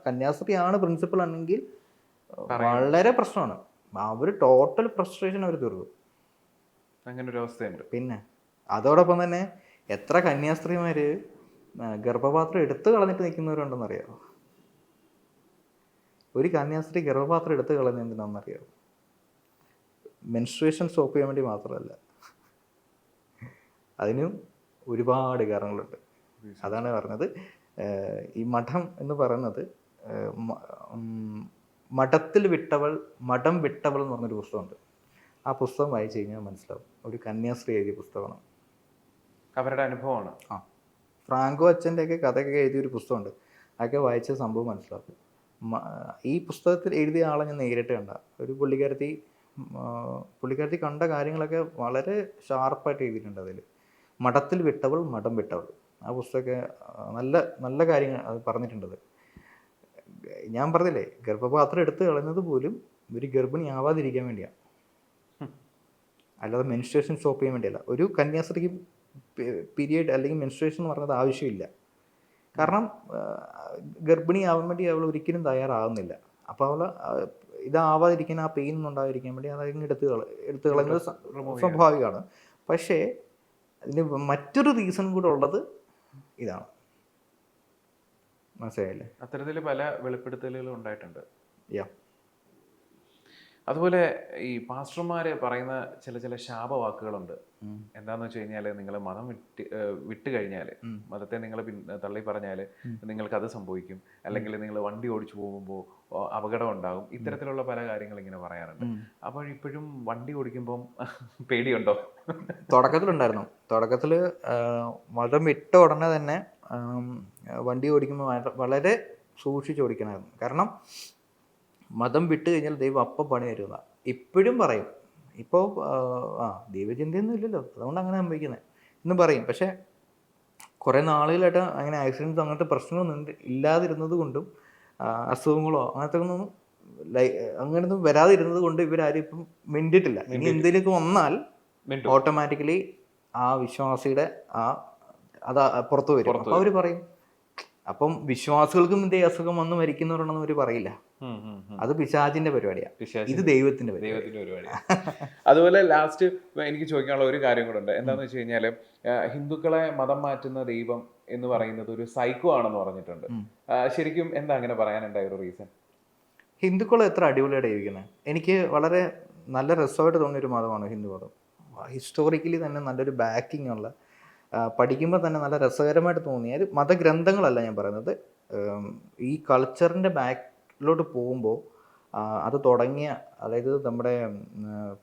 കന്യാസ്ത്രീയാണ് പ്രിൻസിപ്പൾ ആണെങ്കിൽ വളരെ പ്രശ്നമാണ്. അവർ ടോട്ടൽ ഫ്രസ്ട്രേഷൻ അവർ തീർക്കും. അങ്ങനെ ഒരു അവസ്ഥയുണ്ട്. പിന്നെ അതോടൊപ്പം തന്നെ എത്ര കന്യാസ്ത്രീമാർ ഗർഭപാത്രം എടുത്തു കളഞ്ഞിട്ട് നിൽക്കുന്നവരുണ്ടെന്നറിയാമോ? ഒരു കന്യാസ്ത്രീ ഗർഭപാത്രം എടുത്തു കളഞ്ഞ എന്തിനാണെന്നറിയാമോ? മെൻസ്ട്രുവേഷൻ സ്റ്റോപ്പ് ചെയ്യാൻ വേണ്ടി മാത്രമല്ല, അതിനും ഒരുപാട് കാരണങ്ങളുണ്ട്. അതാണ് പറഞ്ഞത്. ഈ മഠം എന്ന് പറയുന്നത് മഠത്തിൽ വിട്ടവൾ മഠം വിട്ടവൾ എന്ന് പറഞ്ഞൊരു പുസ്തകമുണ്ട്. ആ പുസ്തകം വായിച്ചു കഴിഞ്ഞാൽ മനസ്സിലാവും. ഒരു കന്യാസ്ത്രീ എഴുതിയ പുസ്തകമാണ്. അവരുടെ അനുഭവമാണ്. ഫ്രാങ്കോ അച്ഛൻ്റെയൊക്കെ കഥയൊക്കെ എഴുതിയൊരു പുസ്തകമുണ്ട്. അതൊക്കെ വായിച്ച സംഭവം മനസ്സിലാക്കും. ഈ പുസ്തകത്തിൽ എഴുതിയ ആളെ ഞാൻ നേരിട്ട് കണ്ട ഒരു പുള്ളിക്കാരത്തി കണ്ട കാര്യങ്ങളൊക്കെ വളരെ ഷാർപ്പായിട്ട് എഴുതിയിട്ടുണ്ട് അതിൽ. മഠത്തിൽ വിട്ടവൾ മഠം വിട്ടവൾ, ആ പുസ്തകമൊക്കെ നല്ല നല്ല കാര്യങ്ങൾ അത് പറഞ്ഞിട്ടുണ്ടത്. ഞാൻ പറഞ്ഞില്ലേ, ഗർഭപാത്രം എടുത്ത് കളഞ്ഞത് പോലും ഒരു ഗർഭിണി ആവാതിരിക്കാൻ വേണ്ടിയാണ്, അല്ലാതെ മെൻസ്ട്രുവേഷൻ സ്റ്റോപ്പ് ചെയ്യാൻ വേണ്ടിയല്ല. ഒരു കന്യാസ്ത്രീക്ക് പീരിയഡ് അല്ലെങ്കിൽ മെൻസ്ട്രുവേഷൻ എന്ന് പറഞ്ഞത് ആവശ്യമില്ല. കാരണം ഗർഭിണി ആവാൻ വേണ്ടി അവൾ ഒരിക്കലും തയ്യാറാകുന്നില്ല. അപ്പോൾ അവൾ ഇതാവാതിരിക്കാൻ, ആ പെയിൻ ഒന്നും ഉണ്ടാകാതിരിക്കാൻ വേണ്ടി അതങ്ങ് എടുത്ത് കളയുന്നത് സ്വാഭാവികമാണ്. പക്ഷേ അതിന് മറ്റൊരു റീസൺ കൂടെ ഉള്ളത് ഇതാണ്. മനസ്സിലായില്ലേ? അത്തരത്തിൽ പല വെളിപ്പെടുത്തലുകളും ഉണ്ടായിട്ടുണ്ട്. യാ. അതുപോലെ ഈ പാസ്റ്റർമാര് പറയുന്ന ചില ശാപവാക്കുകളുണ്ട്. എന്താന്ന് വെച്ച് കഴിഞ്ഞാല്, നിങ്ങൾ മതം വിട്ട് കഴിഞ്ഞാല്, മതത്തെ നിങ്ങൾ തള്ളി പറഞ്ഞാല് നിങ്ങൾക്ക് അത് സംഭവിക്കും, അല്ലെങ്കിൽ നിങ്ങൾ വണ്ടി ഓടിച്ചു പോകുമ്പോൾ അപകടം ഉണ്ടാകും, ഇത്തരത്തിലുള്ള പല കാര്യങ്ങൾ ഇങ്ങനെ പറയാറുണ്ട്. അപ്പോൾ ഇപ്പോഴും വണ്ടി ഓടിക്കുമ്പം പേടിയുണ്ടോ? തുടക്കത്തിലുണ്ടായിരുന്നു. തുടക്കത്തിൽ മതം വിട്ട ഉടനെ തന്നെ വണ്ടി ഓടിക്കുമ്പോൾ വളരെ സൂക്ഷിച്ച് ഓടിക്കണമായിരുന്നു. കാരണം മതം വിട്ട് കഴിഞ്ഞാൽ ദൈവം അപ്പം പണി തരുന്ന ഇപ്പോഴും പറയും. ഇപ്പോൾ ദൈവചിന്തയൊന്നും ഇല്ലല്ലോ, അതുകൊണ്ട് അങ്ങനെ സംഭവിക്കുന്നത് എന്നും പറയും. പക്ഷേ കുറേ നാളുകളായിട്ട് അങ്ങനെ ആക്സിഡൻറ്റ്സ് അങ്ങനത്തെ പ്രശ്നങ്ങളൊന്നും ഇല്ലാതിരുന്നത് കൊണ്ടും അസുഖങ്ങളോ അങ്ങനൊന്നും വരാതിരുന്നത് കൊണ്ട് ഇവരാരും ഇപ്പം മിണ്ടിട്ടില്ല. ഇനി എന്തെങ്കിലുമൊക്കെ വന്നാൽ ഓട്ടോമാറ്റിക്കലി ആ വിശ്വാസിയുടെ അത് പുറത്തു വരും. അപ്പോൾ അവർ പറയും. അപ്പം വിശ്വാസികൾക്കും ഇതേ അസുഖം വന്ന് മരിക്കുന്നവരുണ്ടെന്ന് അവർ പറയില്ല. അത് പിശാചിന്റെ പരിപാടിയാണ്, ഇത് ദൈവത്തിന്റെ പരിപാടിയാണ്. അതുപോലെ ലാസ്റ്റ് എനിക്ക് ചോദിക്കാനുള്ള ഒരു കാര്യം കൂടെ ഉണ്ട്. എന്താണെന്ന് വെച്ച് കഴിഞ്ഞാൽ, ഹിന്ദുക്കളെ മതം മാറ്റുന്ന ദൈവം എന്ന് പറയുന്നത് ഒരു സൈക്കോ ആണെന്ന് പറഞ്ഞിട്ടുണ്ട്. ശരിക്കും എന്താ അങ്ങനെ പറയാനുണ്ടായ ഒരു റീസൺ? ഹിന്ദുക്കൾ എത്ര അടിപൊളിയായിട്ട് ജീവിക്കുന്നത്. എനിക്ക് വളരെ നല്ല രസമായിട്ട് തോന്നിയൊരു മതമാണ് ഹിന്ദു മതം. ഹിസ്റ്റോറിക്കലി തന്നെ നല്ലൊരു ബാക്കിംഗ് ഉള്ള, പഠിക്കുമ്പോൾ തന്നെ നല്ല രസകരമായിട്ട് തോന്നിയ ഒരു മതഗ്രന്ഥങ്ങളല്ല ഞാൻ പറയുന്നത്. ഈ കൾച്ചറിൻ്റെ ബാക്കിലോട്ട് പോകുമ്പോൾ അത് തുടങ്ങിയ, അതായത് നമ്മുടെ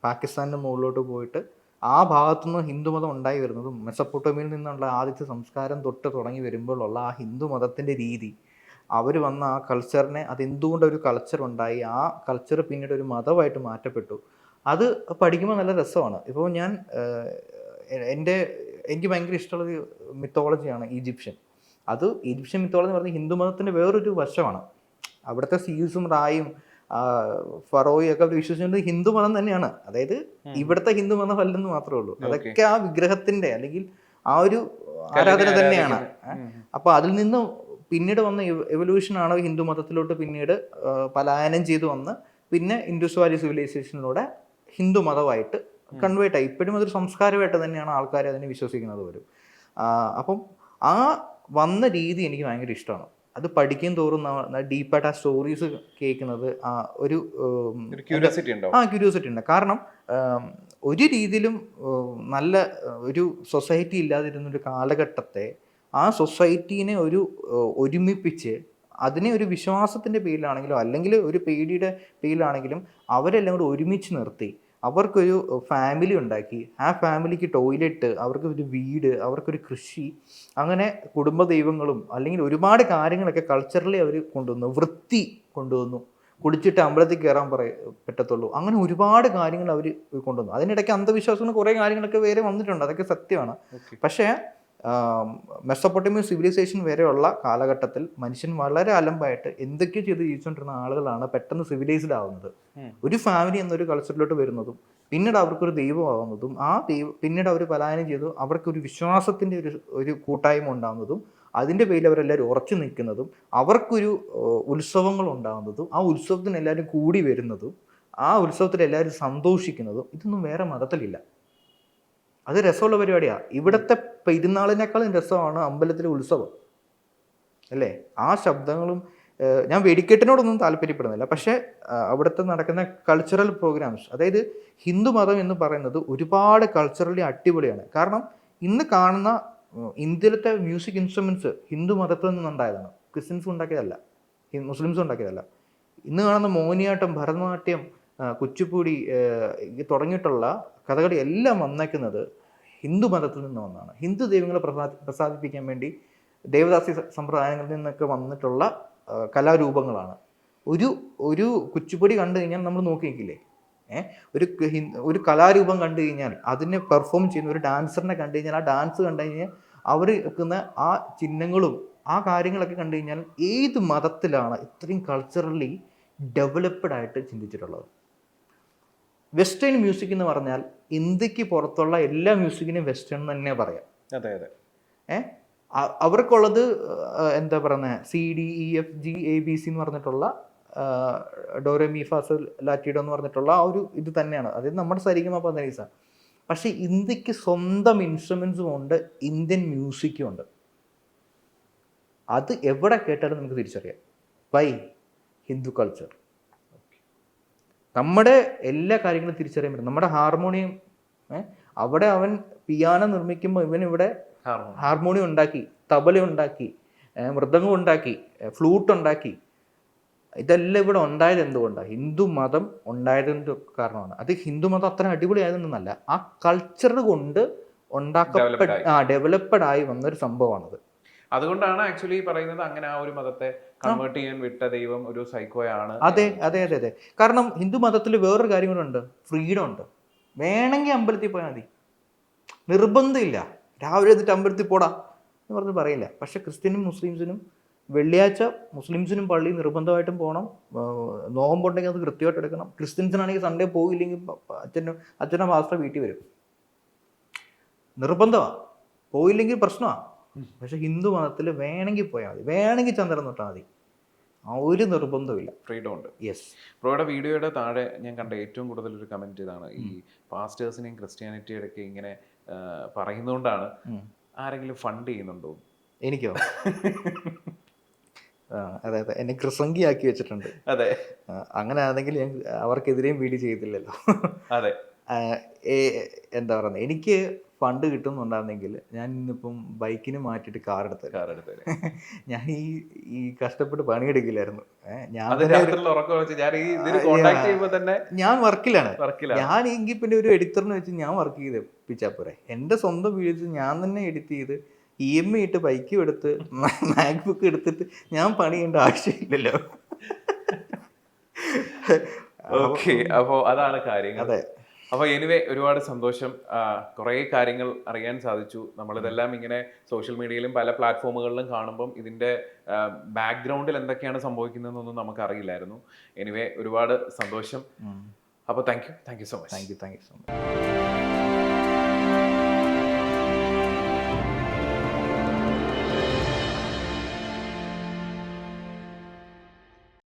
പാകിസ്ഥാനിൻ്റെ മുകളിലോട്ട് പോയിട്ട് ആ ഭാഗത്തുനിന്ന് ഹിന്ദുമതം ഉണ്ടായി വരുന്നതും മെസപ്പൊട്ടോമിയയിൽ നിന്നുള്ള ആദ്യത്തെ സംസ്കാരം തൊട്ട് തുടങ്ങി വരുമ്പോഴുള്ള ആ ഹിന്ദു മതത്തിൻ്റെ രീതി, അവർ വന്ന ആ കൾച്ചറിനെ, അതെന്തുകൊണ്ടൊരു കൾച്ചർ ഉണ്ടായി, ആ കൾച്ചർ പിന്നീട് ഒരു മതമായിട്ട് മാറ്റപ്പെട്ടു, അത് പഠിക്കുമ്പോൾ നല്ല രസമാണ്. ഇപ്പോൾ എനിക്ക് ഭയങ്കര ഇഷ്ടമുള്ളൊരു മിത്തോളജിയാണ് ഈജിപ്ഷ്യൻ. അത് ഈജിപ്ഷ്യൻ മിത്തോളജി എന്ന് പറഞ്ഞാൽ ഹിന്ദു മതത്തിൻ്റെ വേറൊരു വശമാണ്. അവിടുത്തെ സീസും റായും ഫറോയും ഒക്കെ അവർ വിശ്വസിക്കുന്നത് ഹിന്ദു മതം തന്നെയാണ്. അതായത് ഇവിടുത്തെ ഹിന്ദു മതം അല്ലെന്ന് മാത്രമേ ഉള്ളൂ. അതൊക്കെ ആ വിഗ്രഹത്തിൻ്റെ അല്ലെങ്കിൽ ആ ഒരു ആരാധന തന്നെയാണ്. അപ്പോൾ അതിൽ നിന്ന് പിന്നീട് വന്ന എവല്യൂഷനാണ് ഹിന്ദു മതത്തിലോട്ട് പിന്നീട് പലായനം ചെയ്തു വന്ന് പിന്നെ ഇൻഡസ് വാലി സിവിലൈസേഷനിലൂടെ ഹിന്ദു മതമായിട്ട് കൺവേർട്ടായി. ഇപ്പോഴും അതൊരു സംസ്കാരമായിട്ട് തന്നെയാണ് ആൾക്കാർ അതിനെ വിശ്വസിക്കുന്നത് പോലും. അപ്പം ആ വന്ന രീതി എനിക്ക് ഭയങ്കര ഇഷ്ടമാണ്. അത് പഠിക്കും തോറും ഡീപ്പായിട്ട് ആ സ്റ്റോറീസ് കേൾക്കുന്നത് ഒരു ക്യൂരിയോസിറ്റി ഉണ്ട്. കാരണം ഒരു രീതിയിലും നല്ല ഒരു സൊസൈറ്റി ഇല്ലാതിരുന്നൊരു കാലഘട്ടത്തെ ആ സൊസൈറ്റീനെ ഒരുമിപ്പിച്ച് അതിനെ ഒരു വിശ്വാസത്തിൻ്റെ പേരിലാണെങ്കിലും അല്ലെങ്കിൽ ഒരു പേടിയുടെ പേരിലാണെങ്കിലും അവരെല്ലാം കൂടെ ഒരുമിച്ച് നിർത്തി അവർക്കൊരു ഫാമിലി ഉണ്ടാക്കി, ആ ഫാമിലിക്ക് ടോയ്ലറ്റ്, അവർക്കൊരു വീട്, അവർക്കൊരു കൃഷി, അങ്ങനെ കുടുംബ ദൈവങ്ങളും അല്ലെങ്കിൽ ഒരുപാട് കാര്യങ്ങളൊക്കെ കൾച്ചറലി അവർ കൊണ്ടുവന്നു, വൃത്തി കൊണ്ടുവന്നു. കുളിച്ചിട്ട് അമ്പലത്തിൽ കയറാൻ പറ്റത്തുള്ളൂ. അങ്ങനെ ഒരുപാട് കാര്യങ്ങൾ അവർ കൊണ്ടുവന്നു. അതിനിടയ്ക്ക് അന്ധവിശ്വാസങ്ങൾ കുറേ കാര്യങ്ങളൊക്കെ വേറെ വന്നിട്ടുണ്ട്, അതൊക്കെ സത്യമാണ്. പക്ഷേ മെസൊപ്പൊട്ടേമിയൻ സിവിലൈസേഷൻ വരെയുള്ള കാലഘട്ടത്തിൽ മനുഷ്യൻ വളരെ അലമ്പായിട്ട് എന്തൊക്കെയോ ചെയ്ത് ജീവിച്ചുകൊണ്ടിരുന്ന ആളുകളാണ് പെട്ടെന്ന് സിവിലൈസ്ഡ് ആവുന്നത്. ഒരു ഫാമിലി എന്നൊരു കൾച്ചറിലോട്ട് വരുന്നതും പിന്നീട് അവർക്കൊരു ദൈവമാവുന്നതും ആ പിന്നീട് അവർ പലായനം ചെയ്തു അവർക്കൊരു വിശ്വാസത്തിൻ്റെ ഒരു കൂട്ടായ്മ ഉണ്ടാകുന്നതും അതിൻ്റെ പേരിൽ അവരെല്ലാവരും ഉറച്ചു നിൽക്കുന്നതും അവർക്കൊരു ഉത്സവങ്ങൾ ഉണ്ടാകുന്നതും ആ ഉത്സവത്തിന് എല്ലാവരും കൂടി വരുന്നതും ആ ഉത്സവത്തിൽ എല്ലാവരും സന്തോഷിക്കുന്നതും ഇതൊന്നും വേറെ മതത്തിലില്ല. അത് രസമുള്ള പരിപാടിയാണ്. ഇവിടുത്തെ പെരുന്നാളിനേക്കാളും രസമാണ് അമ്പലത്തിലെ ഉത്സവം അല്ലേ. ആ ശബ്ദങ്ങളും ഞാൻ വെടിക്കെട്ടിനോടൊന്നും താല്പര്യപ്പെടുന്നില്ല, പക്ഷേ അവിടുത്തെ നടക്കുന്ന കൾച്ചറൽ പ്രോഗ്രാംസ്, അതായത് ഹിന്ദു മതം എന്ന് പറയുന്നത് ഒരുപാട് കൾച്ചറലി അടിപൊളിയാണ്. കാരണം ഇന്ന് കാണുന്ന ഇന്ത്യയിലത്തെ മ്യൂസിക് ഇൻസ്ട്രുമെൻറ്റ്സ് ഹിന്ദു മതത്തിൽ നിന്നുണ്ടായതാണ്, ക്രിസ്ത്യൻസ് ഉണ്ടാക്കിയതല്ല, മുസ്ലിംസ് ഉണ്ടാക്കിയതല്ല. ഇന്ന് കാണുന്ന മോഹിനിയാട്ടം, ഭരതനാട്യം, കുച്ചിപ്പുടി തുടങ്ങിയിട്ടുള്ള കഥകളി എല്ലാം വന്നേക്കുന്നത് ഹിന്ദു മതത്തിൽ നിന്ന് വന്നതാണ്. ഹിന്ദു ദൈവങ്ങളെ പ്രസാദിപ്പിക്കാൻ വേണ്ടി ദേവദാസി സമ്പ്രദായങ്ങളിൽ നിന്നൊക്കെ വന്നിട്ടുള്ള കലാരൂപങ്ങളാണ്. ഒരു കുച്ചിപ്പുടി കണ്ടു കഴിഞ്ഞാൽ നമ്മൾ നോക്കി നിൽക്കില്ലേ, ഒരു കലാരൂപം കണ്ടു കഴിഞ്ഞാൽ അതിനെ പെർഫോം ചെയ്യുന്ന ഒരു ഡാൻസറിനെ കണ്ടു കഴിഞ്ഞാൽ ആ ഡാൻസ് കണ്ടു കഴിഞ്ഞാൽ അവർ വെക്കുന്ന ആ ചിഹ്നങ്ങളും ആ കാര്യങ്ങളൊക്കെ കണ്ടു കഴിഞ്ഞാൽ ഏത് മതത്തിലാണ് ഇത്രയും കൾച്ചറലി ഡെവലപ്ഡ് ആയിട്ട് ചിന്തിച്ചിട്ടുള്ളത്? വെസ്റ്റേൺ മ്യൂസിക് എന്ന് പറഞ്ഞാൽ ഇന്ത്യക്ക് പുറത്തുള്ള എല്ലാ മ്യൂസിക്കിനും വെസ്റ്റേൺ തന്നെ പറയാം. അതെ അതെ. അവർക്കുള്ളത് എന്താ പറയുന്നത്, CDEFG ABC എന്ന് പറഞ്ഞിട്ടുള്ള ഡോറെമി ഫാസോ ലാറ്റിഡോ എന്ന് പറഞ്ഞിട്ടുള്ള ആ ഒരു ഇത് തന്നെയാണ്, അതായത് നമ്മുടെ സരിഗമ പദനിസ. പക്ഷേ ഇന്ത്യക്ക് സ്വന്തം ഇൻസ്ട്രുമെൻസും ഉണ്ട്, ഇന്ത്യൻ മ്യൂസിക്കും ഉണ്ട്. അത് എവിടെ കേട്ടാലും നമുക്ക് തിരിച്ചറിയാം. By Hindu culture. നമ്മുടെ എല്ലാ കാര്യങ്ങളും തിരിച്ചറിയാൻ പറ്റും. നമ്മുടെ ഹാർമോണിയം, അവിടെ അവൻ പിയാനോ നിർമ്മിക്കുമ്പോൾ ഇവൻ ഇവിടെ ഹാർമോണിയം ഉണ്ടാക്കി, തബല ഉണ്ടാക്കി, മൃദംഗം ഉണ്ടാക്കി, ഫ്ലൂട്ട് ഉണ്ടാക്കി. ഇതെല്ലാം ഇവിടെ ഉണ്ടായത് എന്തുകൊണ്ടാണ്? ഹിന്ദു മതം ഉണ്ടായതിൻ്റെ കാരണമാണ്. അത് ഹിന്ദു മതം അത്ര അടിപൊളി ആയതൊന്നുമല്ല, ആ കൾച്ചർ കൊണ്ട് ഡെവലപ്ഡ് ആയി വന്നൊരു സംഭവമാണത്. അതുകൊണ്ടാണ് ആക്ച്വലി പറയുന്നത് അങ്ങനെ ആ ഒരു മതത്തെ കൺവേർട്ട് ചെയ്യാൻ വിട്ട ദൈവം ഒരു സൈക്കോയാണ്. അതെ അതെ അതെ അതെ. കാരണം ഹിന്ദു മതത്തിൽ വേറൊരു കാര്യം കൂടെ ഉണ്ട്, ഫ്രീഡം ഉണ്ട്. വേണമെങ്കിൽ അമ്പലത്തിൽ പോയാൽ മതി, നിർബന്ധമില്ല. രാവിലെ എന്നിട്ട് അമ്പലത്തിൽ പോടാ എന്ന് പറഞ്ഞ് പറയില്ല. പക്ഷെ ക്രിസ്ത്യനും മുസ്ലിംസിനും വെള്ളിയാഴ്ച മുസ്ലിംസിനും പള്ളി നിർബന്ധമായിട്ടും പോകണം, നോമ്പുണ്ടെങ്കിൽ അത് കൃത്യമായിട്ട് എടുക്കണം. ക്രിസ്ത്യൻസിനാണെങ്കിൽ സൺഡേ പോയില്ലെങ്കിൽ അച്ഛനോ മാസ്റ്റർ വീട്ടിൽ വരും, നിർബന്ധമാണ്, പോയില്ലെങ്കിൽ പ്രശ്നമാണ്. പക്ഷെ ഹിന്ദു മതത്തിൽ വേണമെങ്കിൽ പോയാൽ മതി, വേണമെങ്കിൽ ചന്ദ്രൻ തൊട്ടാൽ മതി, ആ ഒരു നിർബന്ധമില്ല, ഫ്രീഡം ഉണ്ട്. യെസ്. ബ്രോയുടെ വീഡിയോയുടെ താഴെ ഞാൻ കണ്ട ഏറ്റവും കൂടുതൽ ഒരു കമന്റ് ഇതാണ്, ഈ പാസ്റ്റേഴ്സിനെയും ക്രിസ്ത്യാനിറ്റിയുടെ ഒക്കെ ഇങ്ങനെ പറയുന്നതുകൊണ്ടാണ് ആരെങ്കിലും ഫണ്ട് ചെയ്യുന്നുണ്ടോ? എനിക്കോ? അതെ അതെ, എന്നെ ക്രിസംഗിയാക്കി വെച്ചിട്ടുണ്ട്. അതെ, അങ്ങനെ ആണെങ്കിൽ ഞാൻ അവർക്കെതിരെയും വീഡിയോ ചെയ്തില്ലല്ലോ. അതെ. എന്താ പറയുന്നത്, എനിക്ക് ഫണ്ട് കിട്ടുന്നുണ്ടായിരുന്നെങ്കിൽ ഞാൻ ഇന്നിപ്പം ബൈക്കിന് മാറ്റിയിട്ട് കാർ എടുത്തത്. ഞാൻ ഈ കഷ്ടപ്പെട്ട് പണിയെടുക്കില്ലായിരുന്നു. ഞാൻ വർക്കിലാണ്. ഞാൻ എങ്കിൽ പിന്നെ ഒരു എഡിറ്ററിന് വെച്ച് ഞാൻ വർക്ക് ചെയ്യിപ്പിച്ചാൽ പോരെ. എൻ്റെ സ്വന്തം വീഡിയോസ് ഞാൻ തന്നെ എഡിറ്റ് ചെയ്ത് EMI ഇട്ട് ബൈക്കും എടുത്ത് മാക്ബുക്ക് എടുത്തിട്ട് ഞാൻ പണി ചെയ്യേണ്ട ആവശ്യമില്ലല്ലോ. ഓക്കെ, അപ്പോൾ അതാണ് കാര്യങ്ങൾ. അതെ. അപ്പോൾ എനിവേ ഒരുപാട് സന്തോഷം, കുറേ കാര്യങ്ങൾ അറിയാൻ സാധിച്ചു. നമ്മളിതെല്ലാം ഇങ്ങനെ സോഷ്യൽ മീഡിയയിലും പല പ്ലാറ്റ്ഫോമുകളിലും കാണുമ്പം ഇതിൻ്റെ ബാക്ക്ഗ്രൗണ്ടിൽ എന്തൊക്കെയാണ് സംഭവിക്കുന്നതെന്നൊന്നും നമുക്കറിയില്ലായിരുന്നു. എനിവേ ഒരുപാട് സന്തോഷം. അപ്പോൾ thank you so much. Thank you so much.